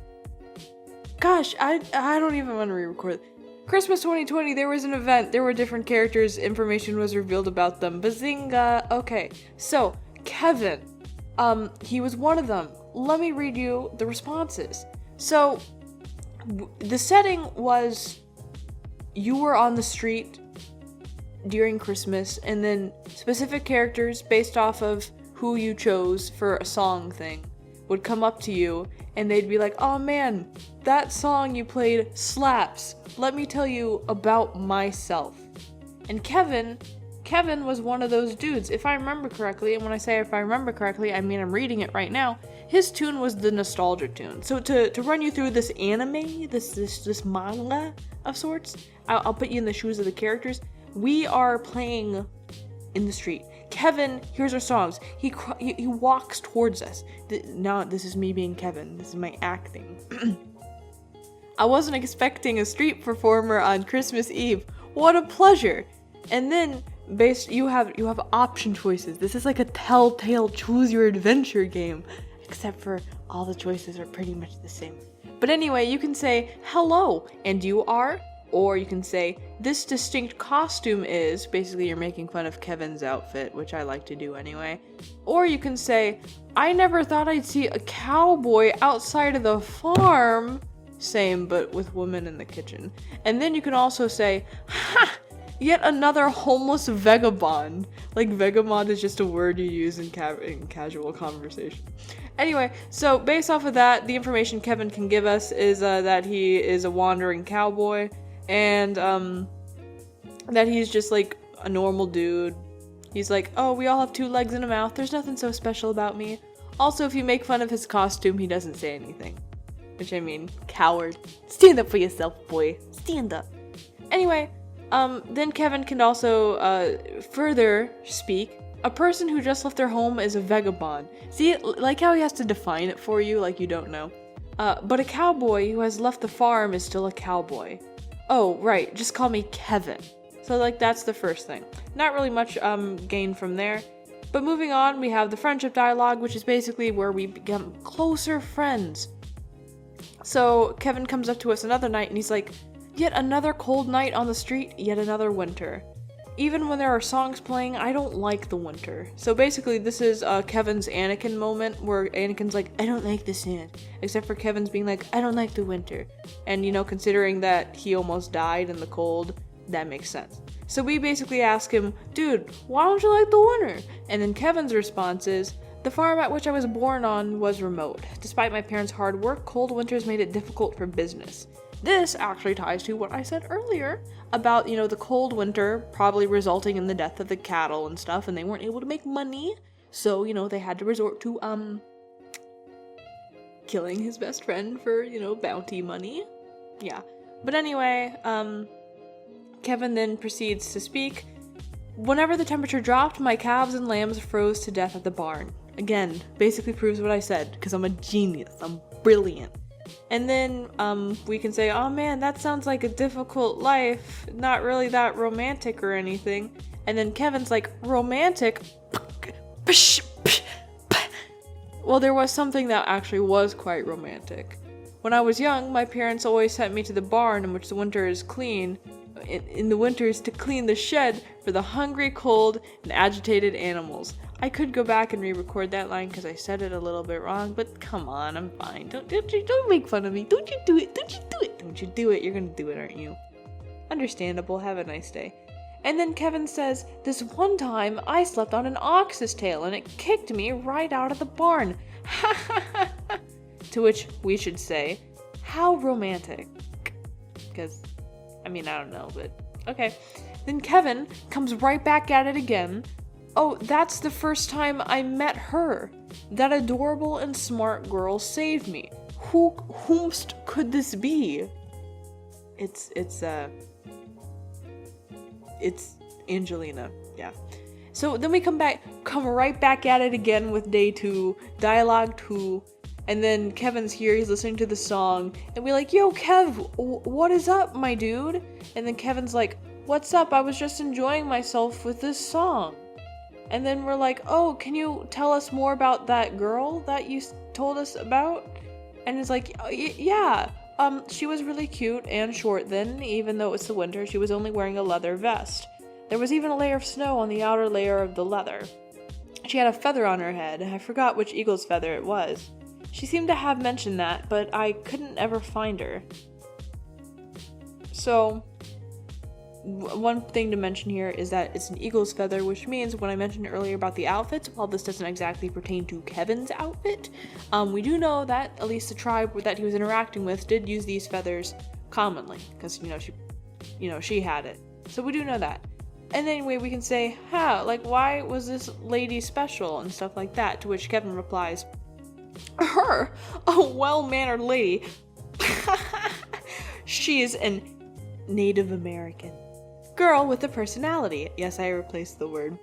Gosh, I don't even want to re-record. Christmas 2020, there was an event, there were different characters, information was revealed about them. Bazinga! Okay, so, Kevin, he was one of them. Let me read you the responses. So, the setting was, you were on the street during Christmas, and then specific characters based off of who you chose for a song thing would come up to you, and they'd be like, oh man, that song you played slaps. Let me tell you about myself. And Kevin was one of those dudes, if I remember correctly, and when I say if I remember correctly, I mean I'm reading it right now. His tune was the nostalgia tune. So to run you through this anime, this manga of sorts, I'll put you in the shoes of the characters. We are playing in the street. Kevin hears our songs. He walks towards us. Now this is me being Kevin. This is my acting. I wasn't expecting a street performer on Christmas Eve. What a pleasure! And then you have option choices. This is like a telltale choose your adventure game, except for all the choices are pretty much the same. But anyway, you can say hello and you are. Or you can say, this distinct costume is, basically you're making fun of Kevin's outfit, which I like to do anyway. Or you can say, I never thought I'd see a cowboy outside of the farm. Same, but with women in the kitchen. And then you can also say, ha! Yet another homeless vagabond. Like, vagabond is just a word you use in casual conversation. Anyway, so based off of that, the information Kevin can give us is that he is a wandering cowboy. And, that he's just, like, a normal dude. He's like, oh, we all have 2 legs and a mouth. There's nothing so special about me. Also, if you make fun of his costume, he doesn't say anything. Which, I mean, coward. Stand up for yourself, boy. Stand up. Anyway, then Kevin can also, further speak. A person who just left their home is a vagabond. See, like how he has to define it for you, like you don't know. But a cowboy who has left the farm is still a cowboy. Oh, right, just call me Kevin. So, like, that's the first thing. Not really much gained from there. But moving on, we have the friendship dialogue, which is basically where we become closer friends. So Kevin comes up to us another night and he's like, yet another cold night on the street, yet another winter. Even when there are songs playing, I don't like the winter. So basically this is Kevin's Anakin moment where Anakin's like, I don't like the sand. Except for Kevin's being like, I don't like the winter. And you know, considering that he almost died in the cold, that makes sense. So we basically ask him, dude, why don't you like the winter? And then Kevin's response is, the farm at which I was born on was remote. Despite my parents' hard work, cold winters made it difficult for business. This actually ties to what I said earlier about, you know, the cold winter probably resulting in the death of the cattle and stuff, and they weren't able to make money. So, you know, they had to resort to, killing his best friend for, you know, bounty money. Yeah. But anyway, Kevin then proceeds to speak. Whenever the temperature dropped, my calves and lambs froze to death at the barn. Again, basically proves what I said, because I'm a genius. I'm brilliant. And then, we can say, oh man, that sounds like a difficult life. Not really that romantic or anything. And then Kevin's like, romantic? Well, there was something that actually was quite romantic. When I was young, my parents always sent me to the barn in which the winter is clean. In the winters to clean the shed for the hungry, cold, and agitated animals. I could go back and re-record that line because I said it a little bit wrong, but come on, I'm fine. Don't make fun of me. Don't you do it. Don't you do it. Don't you do it. You're gonna do it, aren't you? Understandable. Have a nice day. And then Kevin says, this one time I slept on an ox's tail and it kicked me right out of the barn. To which we should say, how romantic. Because, I mean, I don't know, but okay. Then Kevin comes right back at it again. Oh, that's the first time I met her. That adorable and smart girl saved me. Whomst could this be? It's Angelina, yeah. So then we come right back at it again with day 2, dialogue 2, and then Kevin's here, he's listening to the song, and we're like, yo, Kev, what is up, my dude? And then Kevin's like, what's up? I was just enjoying myself with this song. And then we're like, oh, can you tell us more about that girl that you told us about? And he's like, yeah, she was really cute and short then, even though it's the winter, she was only wearing a leather vest. There was even a layer of snow on the outer layer of the leather. She had a feather on her head, I forgot which eagle's feather it was. She seemed to have mentioned that, but I couldn't ever find her. So, one thing to mention here is that it's an eagle's feather, which means when I mentioned earlier about the outfits, while this doesn't exactly pertain to Kevin's outfit, we do know that at least the tribe that he was interacting with did use these feathers commonly, because, she had it. So we do know that. And anyway, we can say, like, why was this lady special and stuff like that, to which Kevin replies, her, a well-mannered lady. She is an Native American girl with a personality. Yes, I replaced the word.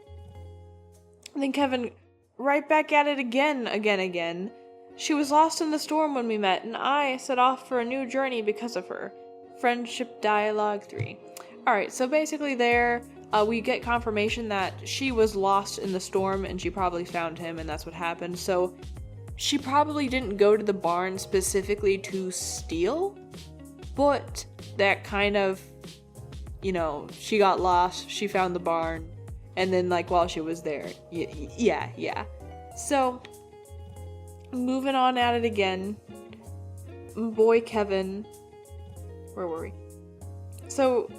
And then Kevin, right back at it again. She was lost in the storm when we met, and I set off for a new journey because of her. Friendship Dialogue 3. Alright, so basically there, we get confirmation that she was lost in the storm, and she probably found him, and that's what happened. So, she probably didn't go to the barn specifically to steal, but that kind of, she got lost, she found the barn, and then, while she was there, yeah. So, moving on at it again, boy Kevin, where were we? So,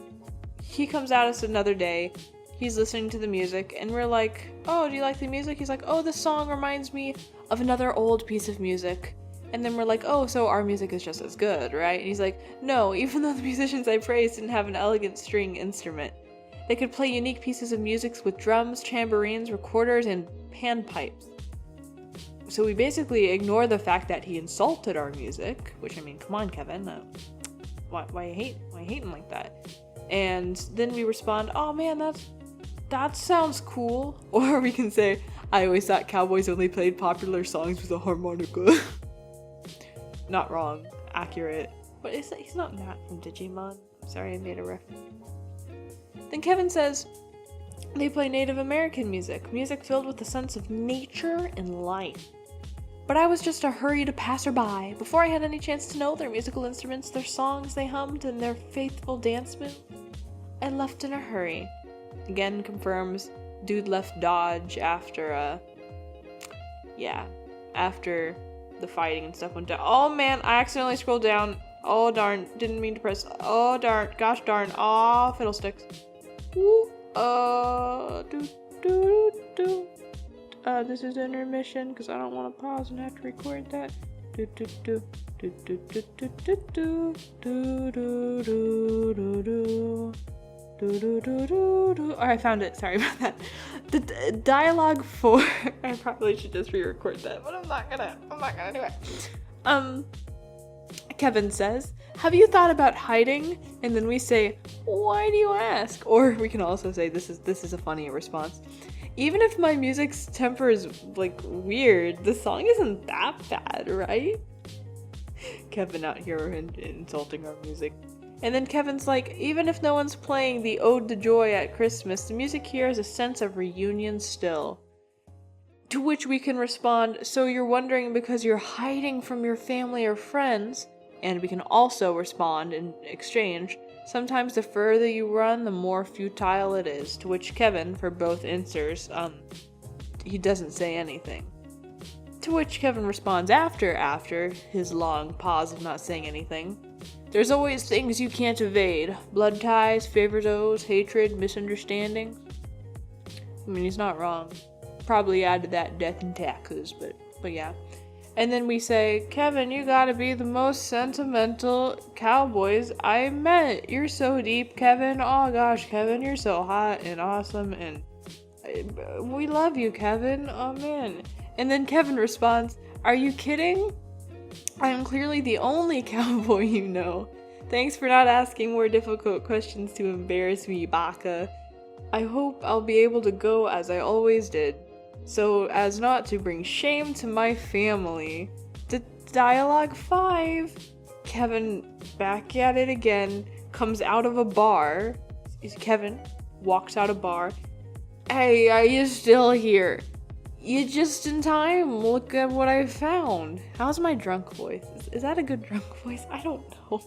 he comes at us another day, he's listening to the music, and we're like, oh, do you like the music? He's like, oh, this song reminds me of another old piece of music. And then we're like, oh, so our music is just as good, right? And he's like, no, even though the musicians I praised didn't have an elegant string instrument. They could play unique pieces of music with drums, tambourines, recorders, and panpipes. So we basically ignore the fact that he insulted our music, which, I mean, come on, Kevin, why hating like that? And then we respond, oh man, that sounds cool. Or we can say, I always thought cowboys only played popular songs with a harmonica. Not wrong. Accurate. But he's not Matt from Digimon. Sorry, I made a reference. Then Kevin says, they play Native American music filled with a sense of nature and life. But I was just a hurried passerby. Before I had any chance to know their musical instruments, their songs they hummed, and their faithful dance moves, I left in a hurry. Again confirms dude left Dodge after, after the fighting and stuff went down. Oh man, I accidentally scrolled down. Oh darn, didn't mean to press. Oh darn, gosh darn. Aw, fiddlesticks. Ooh, this is intermission because I don't want to pause and have to record that. Oh, I found it. Sorry about that. The dialogue 4. I probably should just re-record that, but I'm not gonna do it. Kevin says, "Have you thought about hiding?" And then we say, "Why do you ask?" Or we can also say, "This is a funny response. Even if my music's temper is like weird, the song isn't that bad, right?" Kevin out here insulting our music. And then Kevin's like, "Even if no one's playing the Ode to Joy at Christmas, the music here has a sense of reunion still." To which we can respond, "So you're wondering because you're hiding from your family or friends?" And we can also respond in exchange, "Sometimes the further you run, the more futile it is." To which Kevin, for both answers, he doesn't say anything. To which Kevin responds after his long pause of not saying anything, "There's always things you can't evade. Blood ties, favoritos, hatred, misunderstandings." I mean, he's not wrong. Probably added that death and taxes, but yeah. And then we say, "Kevin, you gotta be the most sentimental cowboys I met. You're so deep, Kevin. Oh gosh, Kevin, you're so hot and awesome, and we love you, Kevin. Oh man." And then Kevin responds, "Are you kidding? I am clearly the only cowboy you know. Thanks for not asking more difficult questions to embarrass me, Baka. I hope I'll be able to go as I always did, so as not to bring shame to my family." Dialogue 5. Kevin, back at it again, comes out of a bar. Kevin walks out of a bar. "Hey, are you still here? You just in time. Look at what I found." How's my drunk voice? Is that a good drunk voice? I don't know.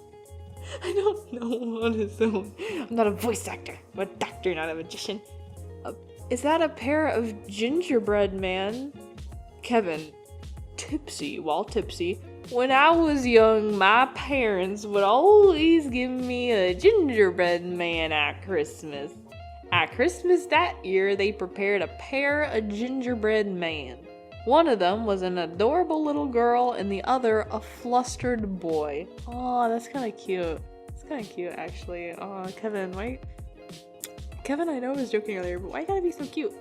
I don't know on its own. I'm not a voice actor. I'm a doctor, not a magician. Is that a pair of gingerbread man? Kevin, tipsy, while tipsy. "When I was young, my parents would always give me a gingerbread man at Christmas. At Christmas that year, they prepared a pair of gingerbread man. One of them was an adorable little girl, and the other a flustered boy." Oh, that's kind of cute. It's kind of cute, actually. Oh, Kevin, why? Kevin, I know I was joking earlier, but why you gotta be so cute?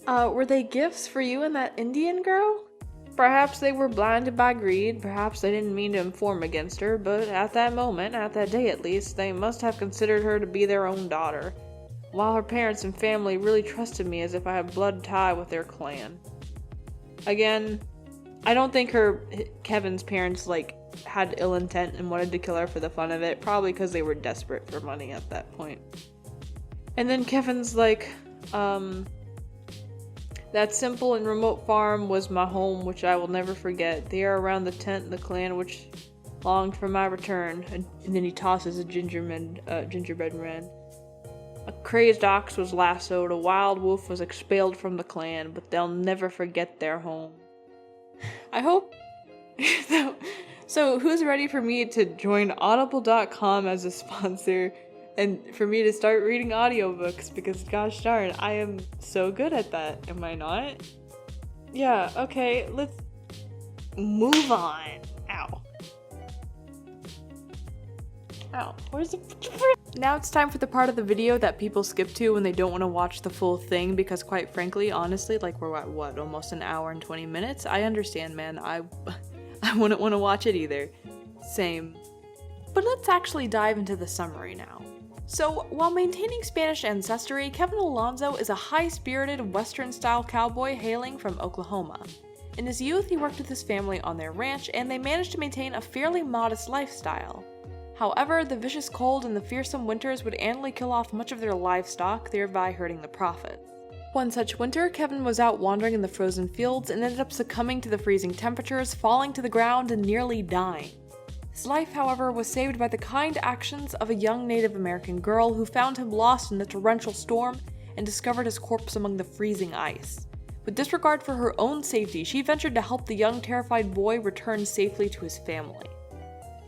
Were they gifts for you and that Indian girl? Perhaps they were blinded by greed. Perhaps they didn't mean to inform against her, but at that moment, at that day at least, they must have considered her to be their own daughter, while her parents and family really trusted me as if I had blood tie with their clan. Again, I don't think Kevin's parents, had ill intent and wanted to kill her for the fun of it, probably because they were desperate for money at that point. And then Kevin's like, "That simple and remote farm was my home, which I will never forget. There around the tent, the clan which longed for my return." And then he tosses a gingerbread man. "A crazed ox was lassoed, a wild wolf was expelled from the clan, but they'll never forget their home." I hope... So who's ready for me to join audible.com as a sponsor and for me to start reading audiobooks? Because gosh darn, I am so good at that, am I not? Yeah, okay, let's move on. Ow. Where's the... Now it's time for the part of the video that people skip to when they don't want to watch the full thing, because quite frankly, honestly, we're at what, almost an hour and 20 minutes? I understand, man. I wouldn't want to watch it either. Same. But let's actually dive into the summary now. So, while maintaining Spanish ancestry, Kevin Alonso is a high-spirited Western-style cowboy hailing from Oklahoma. In his youth, he worked with his family on their ranch, and they managed to maintain a fairly modest lifestyle. However, the vicious cold and the fearsome winters would annually kill off much of their livestock, thereby hurting the profits. One such winter, Kevin was out wandering in the frozen fields and ended up succumbing to the freezing temperatures, falling to the ground and nearly dying. His life, however, was saved by the kind actions of a young Native American girl who found him lost in a torrential storm and discovered his corpse among the freezing ice. With disregard for her own safety, she ventured to help the young, terrified boy return safely to his family.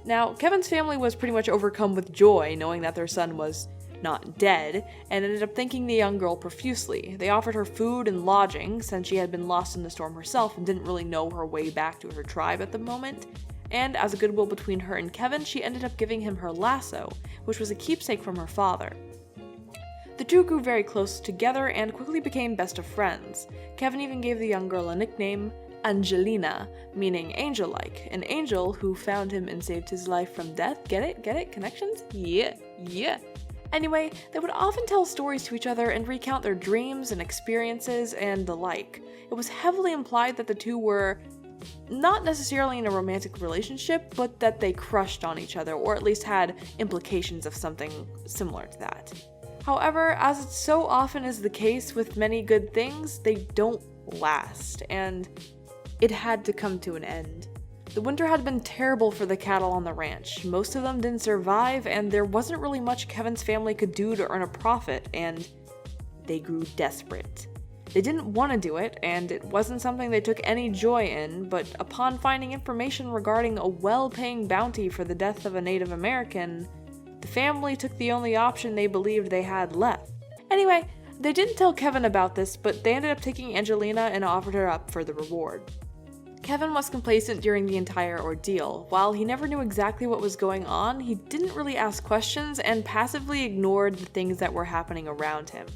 Now, Kevin's family was pretty much overcome with joy knowing that their son was not dead, and ended up thanking the young girl profusely. They offered her food and lodging, since she had been lost in the storm herself and didn't really know her way back to her tribe at the moment. And as a goodwill between her and Kevin, she ended up giving him her lasso, which was a keepsake from her father. The two grew very close together and quickly became best of friends. Kevin even gave the young girl a nickname, Angelina, meaning angel-like, an angel who found him and saved his life from death. Get it? Get it? Connections? Yeah. Anyway, they would often tell stories to each other and recount their dreams and experiences and the like. It was heavily implied that the two were not necessarily in a romantic relationship, but that they crushed on each other, or at least had implications of something similar to that. However, as it so often is the case with many good things, they don't last, and it had to come to an end. The winter had been terrible for the cattle on the ranch. Most of them didn't survive, and there wasn't really much Kevin's family could do to earn a profit, and they grew desperate. They didn't want to do it, and it wasn't something they took any joy in, but upon finding information regarding a well-paying bounty for the death of a Native American, the family took the only option they believed they had left. Anyway, they didn't tell Kevin about this, but they ended up taking Angelina and offered her up for the reward. Kevin was complacent during the entire ordeal. While he never knew exactly what was going on, he didn't really ask questions and passively ignored the things that were happening around him.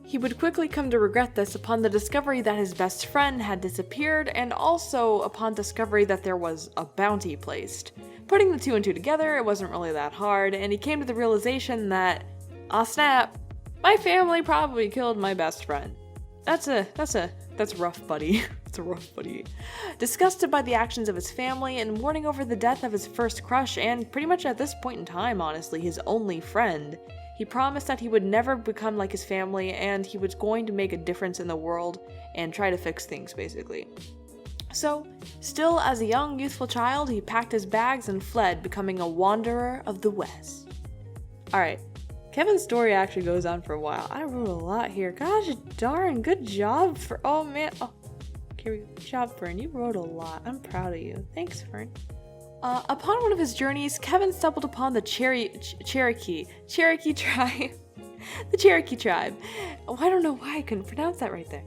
He would quickly come to regret this upon the discovery that his best friend had disappeared, and also upon discovery that there was a bounty placed. Putting the two and two together, it wasn't really that hard, and he came to the realization that, ah snap, my family probably killed my best friend. That's rough, buddy. It's a rough buddy. Disgusted by the actions of his family and mourning over the death of his first crush and pretty much at this point in time, honestly, his only friend, he promised that he would never become like his family and he was going to make a difference in the world and try to fix things, basically. So, still as a young, youthful child, he packed his bags and fled, becoming a wanderer of the West. Alright. Kevin's story actually goes on for a while. I wrote a lot here. Gosh darn, good job for, oh man. Oh, good job, Fern. You wrote a lot. I'm proud of you. Thanks, Fern. Upon one of his journeys, Kevin stumbled upon the Cherokee tribe. The Cherokee tribe. Oh, I don't know why I couldn't pronounce that right there.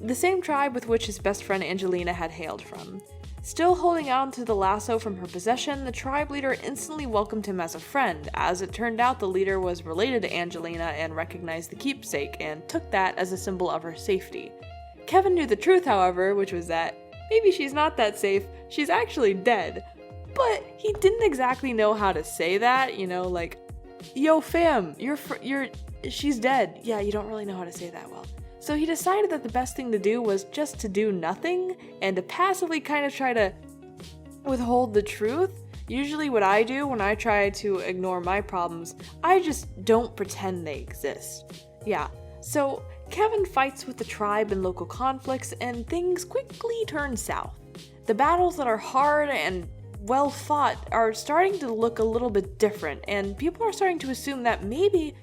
The same tribe with which his best friend Angelina had hailed from. Still holding on to the lasso from her possession, the tribe leader instantly welcomed him as a friend. As it turned out, the leader was related to Angelina and recognized the keepsake and took that as a symbol of her safety. Kevin knew the truth, however, which was that maybe she's not that safe, she's actually dead. But he didn't exactly know how to say that, like, yo fam, she's dead. Yeah, you don't really know how to say that well. So he decided that the best thing to do was just to do nothing and to passively kind of try to withhold the truth. Usually what I do when I try to ignore my problems, I just don't pretend they exist. Yeah, so Kevin fights with the tribe in local conflicts and things quickly turn south. The battles that are hard and well fought are starting to look a little bit different, and people are starting to assume that maybe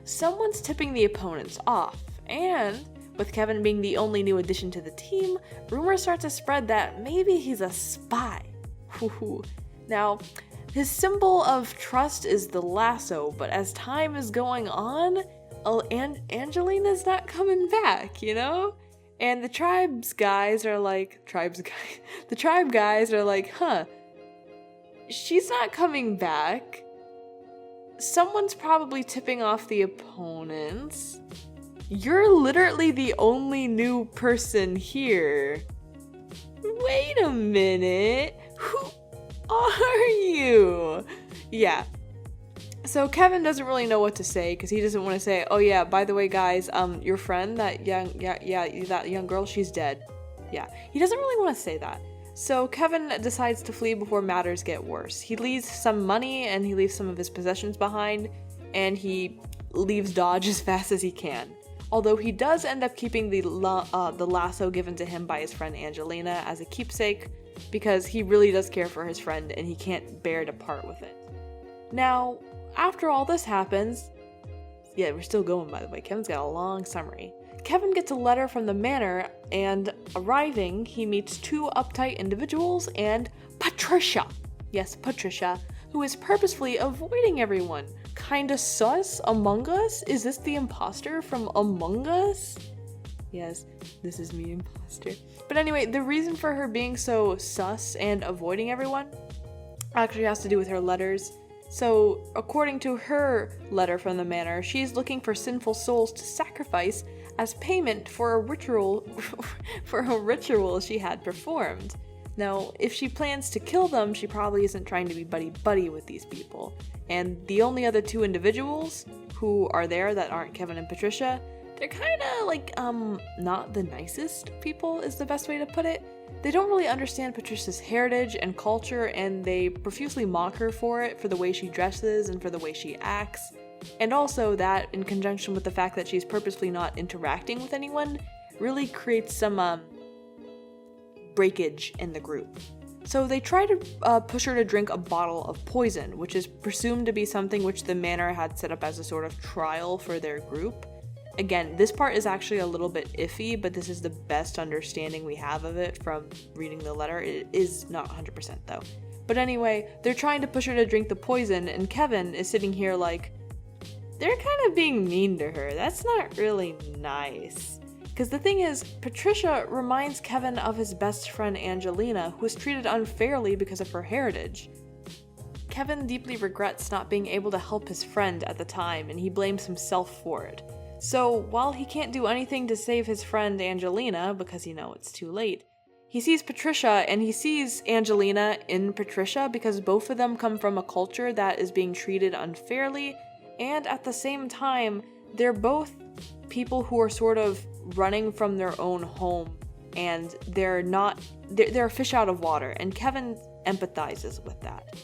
someone's tipping the opponents off. And with Kevin being the only new addition to the team, rumors start to spread that maybe he's a spy. Now, his symbol of trust is the lasso, but as time is going on, Angelina's not coming back, And the tribe guys are like, huh, she's not coming back. Someone's probably tipping off the opponents. You're literally the only new person here. Wait a minute. Who are you? Yeah. So Kevin doesn't really know what to say because he doesn't want to say, oh yeah, by the way guys, your friend, that young girl, she's dead. Yeah, he doesn't really want to say that. So Kevin decides to flee before matters get worse. He leaves some money and he leaves some of his possessions behind, and he leaves Dodge as fast as he can. although he does end up keeping the lasso given to him by his friend Angelina as a keepsake, because he really does care for his friend and he can't bear to part with it. Now, after all this happens, yeah, we're still going, by the way, Kevin's got a long summary. Kevin gets a letter from the Manor, and arriving, he meets two uptight individuals and Patricia. Yes, Patricia, who is purposefully avoiding everyone. Kinda sus? Among Us? Is this the imposter from Among Us? Yes, this is me, imposter. But anyway, the reason for her being so sus and avoiding everyone actually has to do with her letters. So, according to her letter from the Manor, she's looking for sinful souls to sacrifice as payment for a ritual she had performed. Now, if she plans to kill them, she probably isn't trying to be buddy-buddy with these people. And the only other two individuals who are there that aren't Kevin and Patricia, they're kinda like, not the nicest people is the best way to put it. They don't really understand Patricia's heritage and culture, and they profusely mock her for it, for the way she dresses and for the way she acts. And also that, in conjunction with the fact that she's purposefully not interacting with anyone, really creates some, breakage in the group. So they try to push her to drink a bottle of poison, which is presumed to be something which the Manor had set up as a sort of trial for their group. Again, this part is actually a little bit iffy, but this is the best understanding we have of it from reading the letter. It is not 100% though. But anyway, they're trying to push her to drink the poison, and Kevin is sitting here like, they're kind of being mean to her. That's not really nice. Because the thing is, Patricia reminds Kevin of his best friend Angelina, who was treated unfairly because of her heritage. Kevin deeply regrets not being able to help his friend at the time, and he blames himself for it. So, while he can't do anything to save his friend Angelina, because it's too late, he sees Patricia, and he sees Angelina in Patricia because both of them come from a culture that is being treated unfairly, and at the same time, they're both people who are sort of running from their own home, and they're a fish out of water, and Kevin empathizes with that.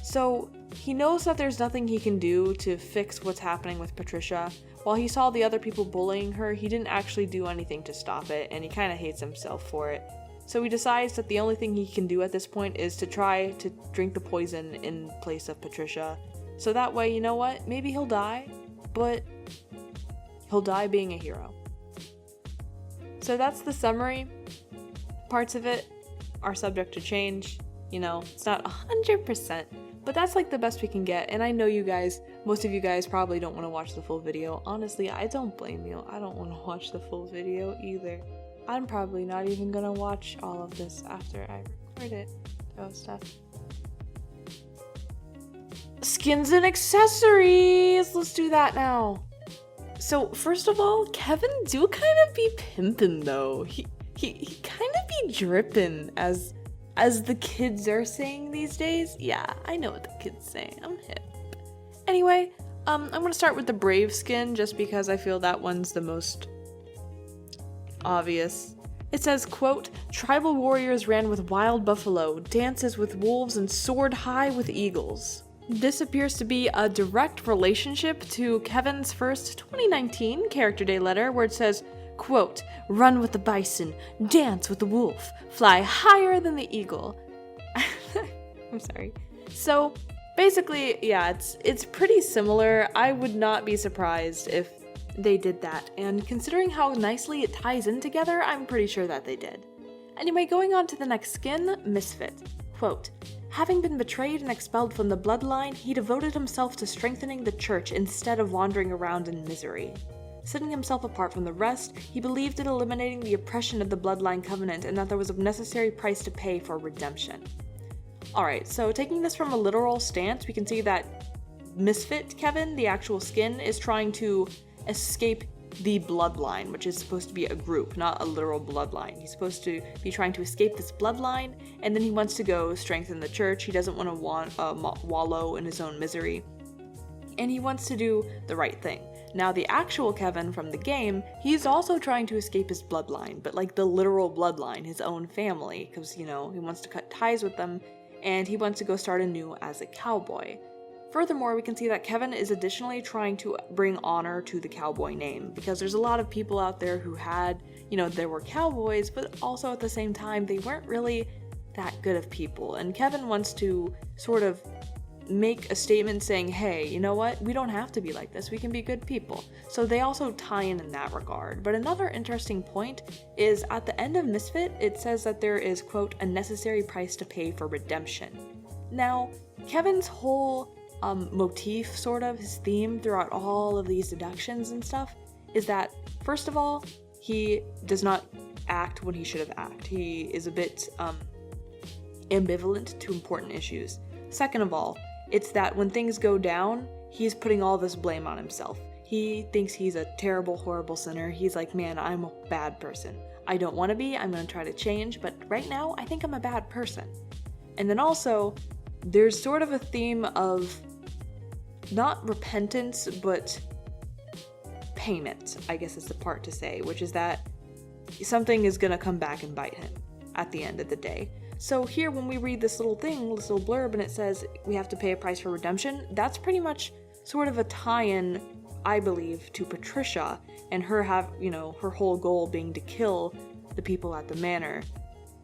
So, he knows that there's nothing he can do to fix what's happening with Patricia. While he saw the other people bullying her, he didn't actually do anything to stop it, and he kind of hates himself for it. So he decides that the only thing he can do at this point is to try to drink the poison in place of Patricia. So that way, you know what? Maybe he'll die, but he'll die being a hero. So that's the summary. Parts of it are subject to change. It's not 100%. But that's like the best we can get, and I know most of you guys probably don't want to watch the full video. Honestly, I don't blame you. I don't want to watch the full video either. I'm probably not even gonna watch all of this after I record it. Stuff. Skins and accessories! Let's do that now. So, first of all, Kevin do kind of be pimpin' though. He kind of be drippin' as the kids are saying these days. Yeah, I know what the kids say. I'm hip. Anyway, I'm gonna start with the Brave skin just because I feel that one's the most obvious. It says, quote, "Tribal warriors ran with wild buffalo, dances with wolves, and soared high with eagles." This appears to be a direct relationship to Kevin's first 2019 Character Day letter where it says, quote, "Run with the bison, dance with the wolf, fly higher than the eagle." I'm sorry. So, basically, yeah, it's pretty similar. I would not be surprised if they did that, and considering how nicely it ties in together, I'm pretty sure that they did. Anyway, going on to the next skin, Misfit. Quote, "Having been betrayed and expelled from the bloodline, he devoted himself to strengthening the church instead of wandering around in misery. Setting himself apart from the rest, he believed in eliminating the oppression of the bloodline covenant and that there was a necessary price to pay for redemption." Alright, so taking this from a literal stance, we can see that Misfit Kevin, the actual skin, is trying to escape the bloodline, which is supposed to be a group, not a literal bloodline. He's supposed to be trying to escape this bloodline, and then he wants to go strengthen the church. He doesn't want to wallow in his own misery, and he wants to do the right thing. Now, the actual Kevin from the game, he's also trying to escape his bloodline, but like the literal bloodline, his own family, because, he wants to cut ties with them, and he wants to go start anew as a cowboy. Furthermore, we can see that Kevin is additionally trying to bring honor to the cowboy name, because there's a lot of people out there who had, there were cowboys, but also at the same time, they weren't really that good of people. And Kevin wants to sort of make a statement saying, hey, you know what? We don't have to be like this. We can be good people. So they also tie in that regard. But another interesting point is at the end of Misfit, it says that there is, quote, a necessary price to pay for redemption. Now, Kevin's whole motif, sort of, his theme throughout all of these deductions and stuff, is that, first of all, he does not act when he should have acted. He is a bit ambivalent to important issues. Second of all, it's that when things go down, he's putting all this blame on himself. He thinks he's a terrible, horrible sinner. He's like, man, I'm a bad person. I don't want to be, I'm going to try to change, but right now, I think I'm a bad person. And then also, there's sort of a theme of not repentance, but payment, I guess is the part to say, which is that something is going to come back and bite him at the end of the day. So here, when we read this little thing, this little blurb, and it says we have to pay a price for redemption, that's pretty much sort of a tie-in, I believe, to Patricia and her her whole goal being to kill the people at the manor.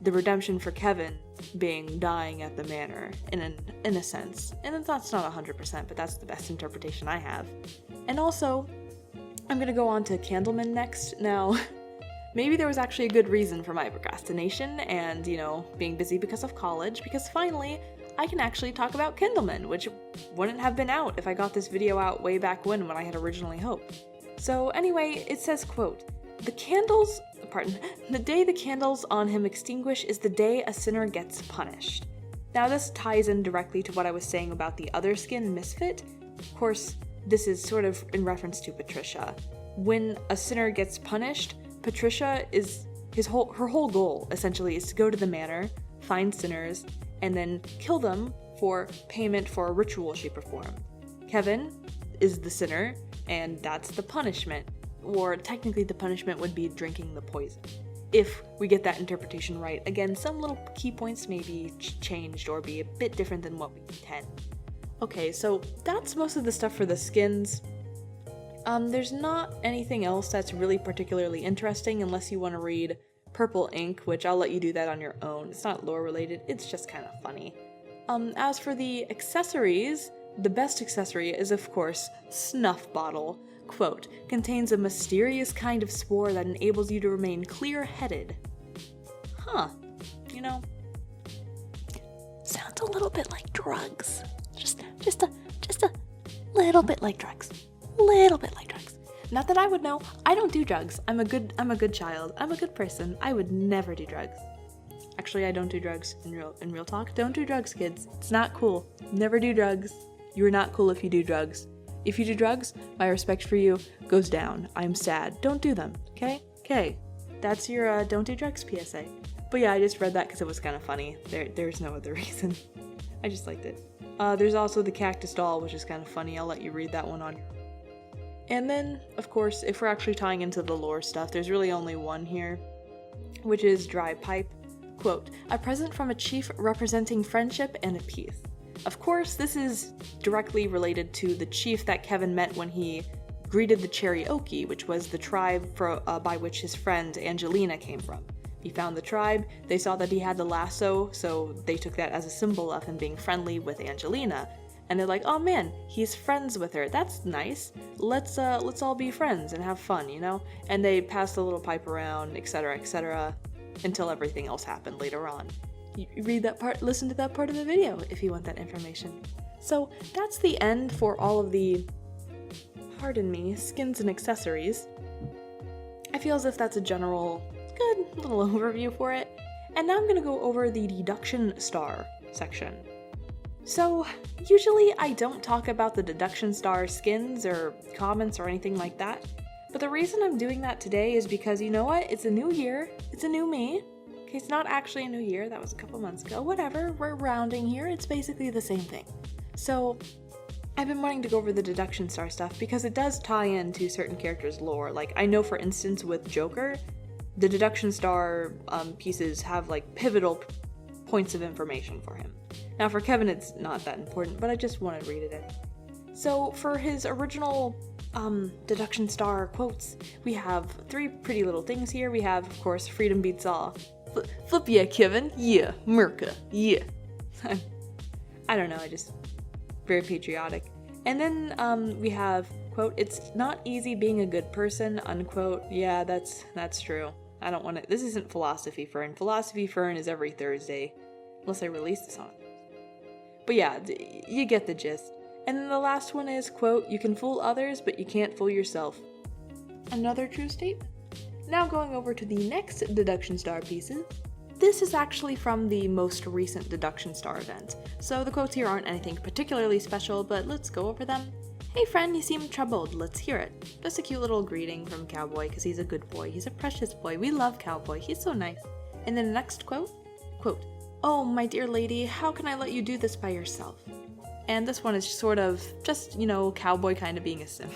The redemption for Kevin being dying at the manor, in a sense. And that's not 100%, but that's the best interpretation I have. And also, I'm gonna go on to Candleman next. Now, maybe there was actually a good reason for my procrastination and, being busy because of college, because finally, I can actually talk about Kindleman, which wouldn't have been out if I got this video out way back when I had originally hoped. So anyway, it says, quote, the day the candles on him extinguish is the day a sinner gets punished. Now this ties in directly to what I was saying about the other skin, Misfit. Of course, this is sort of in reference to Patricia. When a sinner gets punished, Patricia her whole goal essentially is to go to the manor, find sinners, and then kill them for payment for a ritual she performed. Kevin is the sinner, and that's the punishment. Or technically the punishment would be drinking the poison. If we get that interpretation right. Again, some little key points may be changed or be a bit different than what we intend. Okay, so that's most of the stuff for the skins. There's not anything else that's really particularly interesting unless you want to read Purple Ink, which I'll let you do that on your own. It's not lore related, it's just kind of funny. As for the accessories, the best accessory is of course Snuff Bottle. Quote, contains a mysterious kind of spore that enables you to remain clear-headed. Huh. Sounds a little bit like drugs. Just a little bit like drugs. Little bit like drugs. Not that I would know. I don't do drugs. I'm a good child. I'm a good person. I would never do drugs. Actually, I don't do drugs in real talk. Don't do drugs, kids. It's not cool. Never do drugs. You're not cool if you do drugs. If you do drugs, my respect for you goes down. I'm sad. Don't do them, okay? Okay. That's your don't do drugs PSA. But yeah, I just read that because it was kind of funny. There's no other reason. I just liked it. There's also the cactus doll, which is kind of funny. I'll let you read that one on. And then, of course, if we're actually tying into the lore stuff, there's really only one here, which is Dry Pipe. Quote, a present from a chief representing friendship and a peace. Of course, this is directly related to the chief that Kevin met when he greeted the Cherokee, which was the tribe by which his friend Angelina came from. He found the tribe, they saw that he had the lasso, so they took that as a symbol of him being friendly with Angelina. And they're like, oh man, he's friends with her, that's nice. Let's all be friends and have fun, And they passed the little pipe around, etc., until everything else happened later on. You read that part, listen to that part of the video if you want that information. So that's the end for all of the, pardon me, skins and accessories. I feel as if that's a general, good little overview for it. And now I'm gonna go over the Deduction star section. So, usually I don't talk about the Deduction star skins or comments or anything like that. But the reason I'm doing that today is because, you know what, it's a new year, it's a new me. Okay, it's not actually a new year, that was a couple months ago, whatever, we're rounding here, it's basically the same thing. So, I've been wanting to go over the Deduction star stuff because it does tie into certain characters' lore. Like, I know for instance with Joker, the Deduction star pieces have like pivotal points of information for him. Now for Kevin, it's not that important, but I just wanted to read it in. So for his original deduction star quotes, we have 3 pretty little things here. We have, of course, freedom beats all. Flip yeah, Kevin. Yeah. Merca. Yeah. I don't know, I just very patriotic. And then we have, quote, it's not easy being a good person, unquote. Yeah, that's true. I don't want to, this isn't Philosophy Fern. Philosophy Fern is every Thursday, unless I release this on. But yeah, you get the gist. And then the last one is, quote, you can fool others, but you can't fool yourself. Another true statement. Now going over to the next Deduction Star pieces. This is actually from the most recent Deduction Star event, so the quotes here aren't anything particularly special, but let's go over them. Hey friend, you seem troubled, let's hear it. Just a cute little greeting from Cowboy, because he's a good boy, he's a precious boy, we love Cowboy, he's so nice. And then the next quote, quote, oh my dear lady, how can I let you do this by yourself? And this one is sort of just, Cowboy kind of being a simp.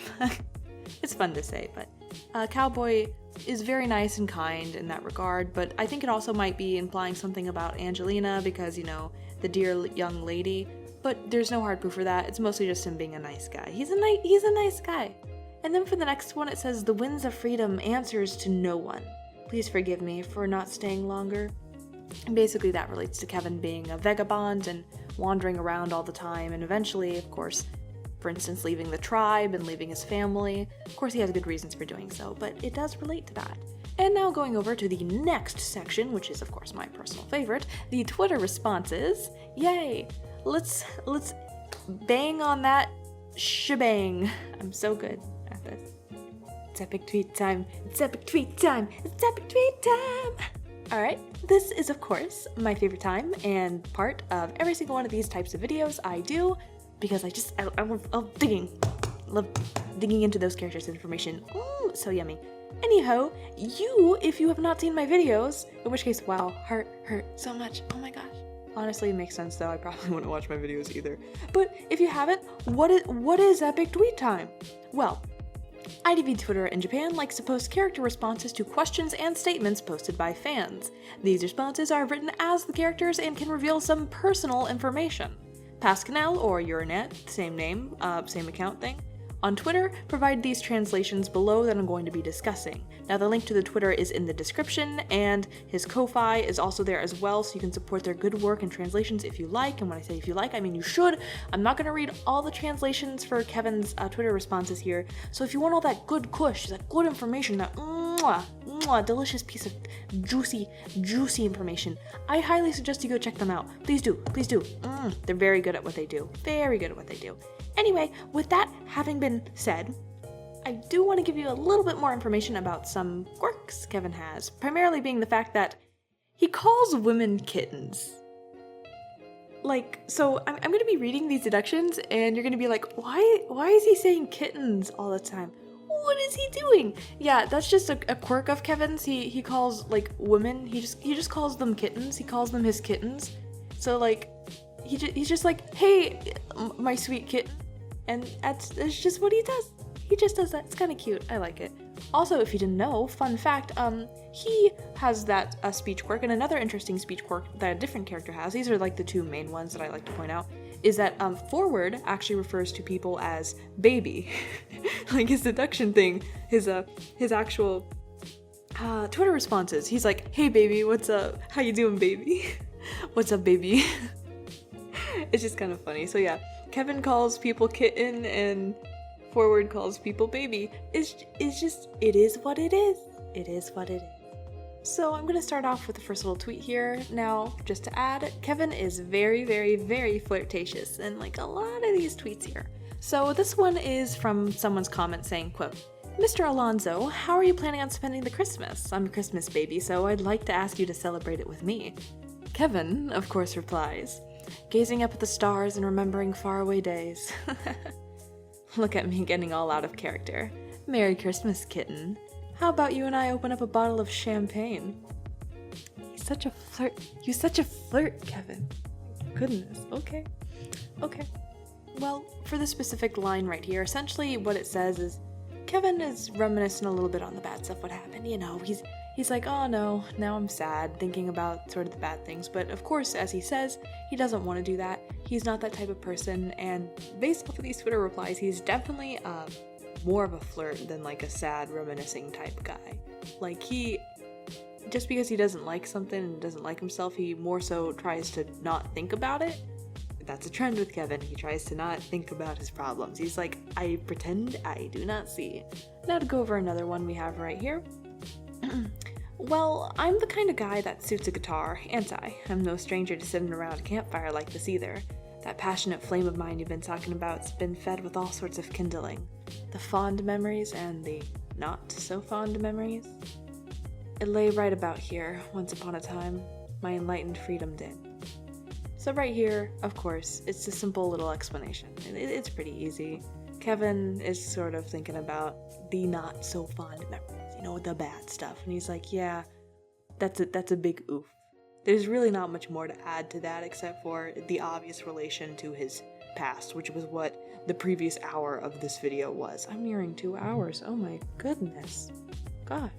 It's fun to say, but Cowboy is very nice and kind in that regard, but I think it also might be implying something about Angelina because, the dear young lady, but there's no hard proof for that. It's mostly just him being a nice guy. He's a nice guy. And then for the next one, it says, the winds of freedom answers to no one. Please forgive me for not staying longer. And basically that relates to Kevin being a vagabond and wandering around all the time, and eventually, of course, for instance, leaving the tribe and leaving his family. Of course, he has good reasons for doing so, but it does relate to that. And now going over to the next section, which is of course my personal favorite, the Twitter responses. Yay! Let's bang on that shebang. I'm so good at this. It's epic tweet time. It's epic tweet time. It's epic tweet time. Alright, this is of course my favorite time and part of every single one of these types of videos I do, because I love digging into those characters' information. Ooh, so yummy. Anyhow, if you have not seen my videos, in which case, wow, heart hurt so much. Oh my gosh. Honestly, it makes sense though. I probably wouldn't watch my videos either. But if you haven't, what is epic tweet time? Well, IDV Twitter in Japan likes to post character responses to questions and statements posted by fans. These responses are written as the characters and can reveal some personal information. Pascanel or Urinet, same name, same account thing, on Twitter provide these translations below that I'm going to be discussing. Now the link to the Twitter is in the description, and his Ko-Fi is also there as well, so you can support their good work and translations if you like, and when I say if you like, I mean you should. I'm not going to read all the translations for Kevin's Twitter responses here, so if you want all that good kush, that good information, that delicious piece of juicy information, I highly suggest you go check them out. Please do. They're very good at what they do. Very good at what they do. Anyway, with that having been said, I do want to give you a little bit more information about some quirks Kevin has, primarily being the fact that he calls women kittens. So I'm going to be reading these deductions, and you're going to be like, why is he saying kittens all the time? What is he doing? Yeah, that's just a quirk of Kevin's. He calls, women, he just calls them kittens. He calls them his kittens. So, he's just like, hey, my sweet kitten. And that's just what he does. He just does that. It's kind of cute. I like it. Also, if you didn't know, fun fact, he has that speech quirk, and another interesting speech quirk that a different character has, these are the 2 main ones that I like to point out, is that forward actually refers to people as baby. His deduction thing, his actual Twitter responses. He's like, hey baby, what's up? How you doing, baby? What's up, baby? It's just kind of funny. So yeah, Kevin calls people kitten and forward calls people baby. It's just, it is what it is. It is what it is. So I'm going to start off with the first little tweet here. Now, just to add, Kevin is very, very, very flirtatious in a lot of these tweets here. So this one is from someone's comment saying, quote, Mr. Alonzo, how are you planning on spending the Christmas? I'm a Christmas baby, so I'd like to ask you to celebrate it with me. Kevin, of course, replies, gazing up at the stars and remembering faraway days. Look at me getting all out of character. Merry Christmas, kitten. How about you and I open up a bottle of champagne? He's such a flirt. You're such a flirt, Kevin. Goodness. Okay. Well, for this specific line right here, essentially what it says is Kevin is reminiscing a little bit on the bad stuff what happened. He's like, oh no, now I'm sad, thinking about sort of the bad things. But of course, as he says, he doesn't want to do that. He's not that type of person, and based off of these Twitter replies, he's definitely more of a flirt than like a sad, reminiscing type guy. Like, just because he doesn't like something and doesn't like himself, he more so tries to not think about it. That's a trend with Kevin. He tries to not think about his problems. He's like, I pretend I do not see. Now to go over another one we have right here. Well, I'm the kind of guy that suits a guitar, I'm no stranger to sitting around a campfire like this either. That passionate flame of mine you've been talking about's been fed with all sorts of kindling. The fond memories and the not so fond memories. It lay right about here, once upon a time. My enlightened freedom did. So right here, of course, it's a simple little explanation. It's pretty easy. Kevin is sort of thinking about the not so fond memories, the bad stuff. And he's like, yeah, that's a big oof. There's really not much more to add to that except for the obvious relation to his past, which was what the previous hour of this video was. I'm nearing 2 hours. Oh my goodness. Gosh.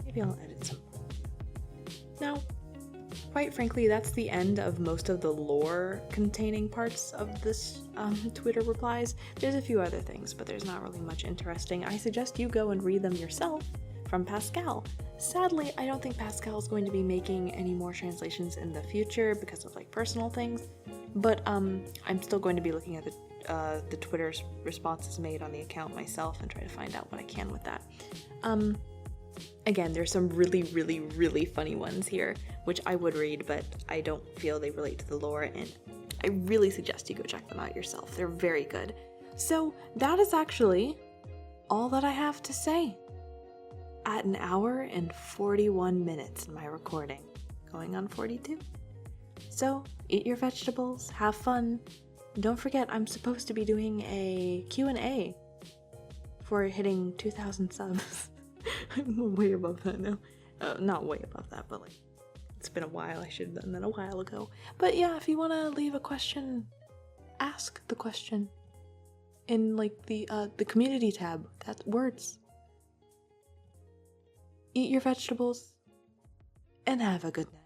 Maybe I'll edit some. Now, quite frankly, that's the end of most of the lore-containing parts of this Twitter replies. There's a few other things, but there's not really much interesting. I suggest you go and read them yourself from Pascal. Sadly, I don't think Pascal is going to be making any more translations in the future because of like personal things, but I'm still going to be looking at the Twitter responses made on the account myself and try to find out what I can with that. Again, there's some really, really, really funny ones here, which I would read, but I don't feel they relate to the lore, and I really suggest you go check them out yourself. They're very good. So that is actually all that I have to say. At 1 hour and 41 minutes in my recording, going on 42. So eat your vegetables, have fun. Don't forget, I'm supposed to be doing a Q&A for hitting 2,000 subs. I'm way above that now. Not way above that, but like, it's been a while. I should have done that a while ago. But yeah, if you want to leave a question, ask the question in like the community tab. That's words. Eat your vegetables and have a good night.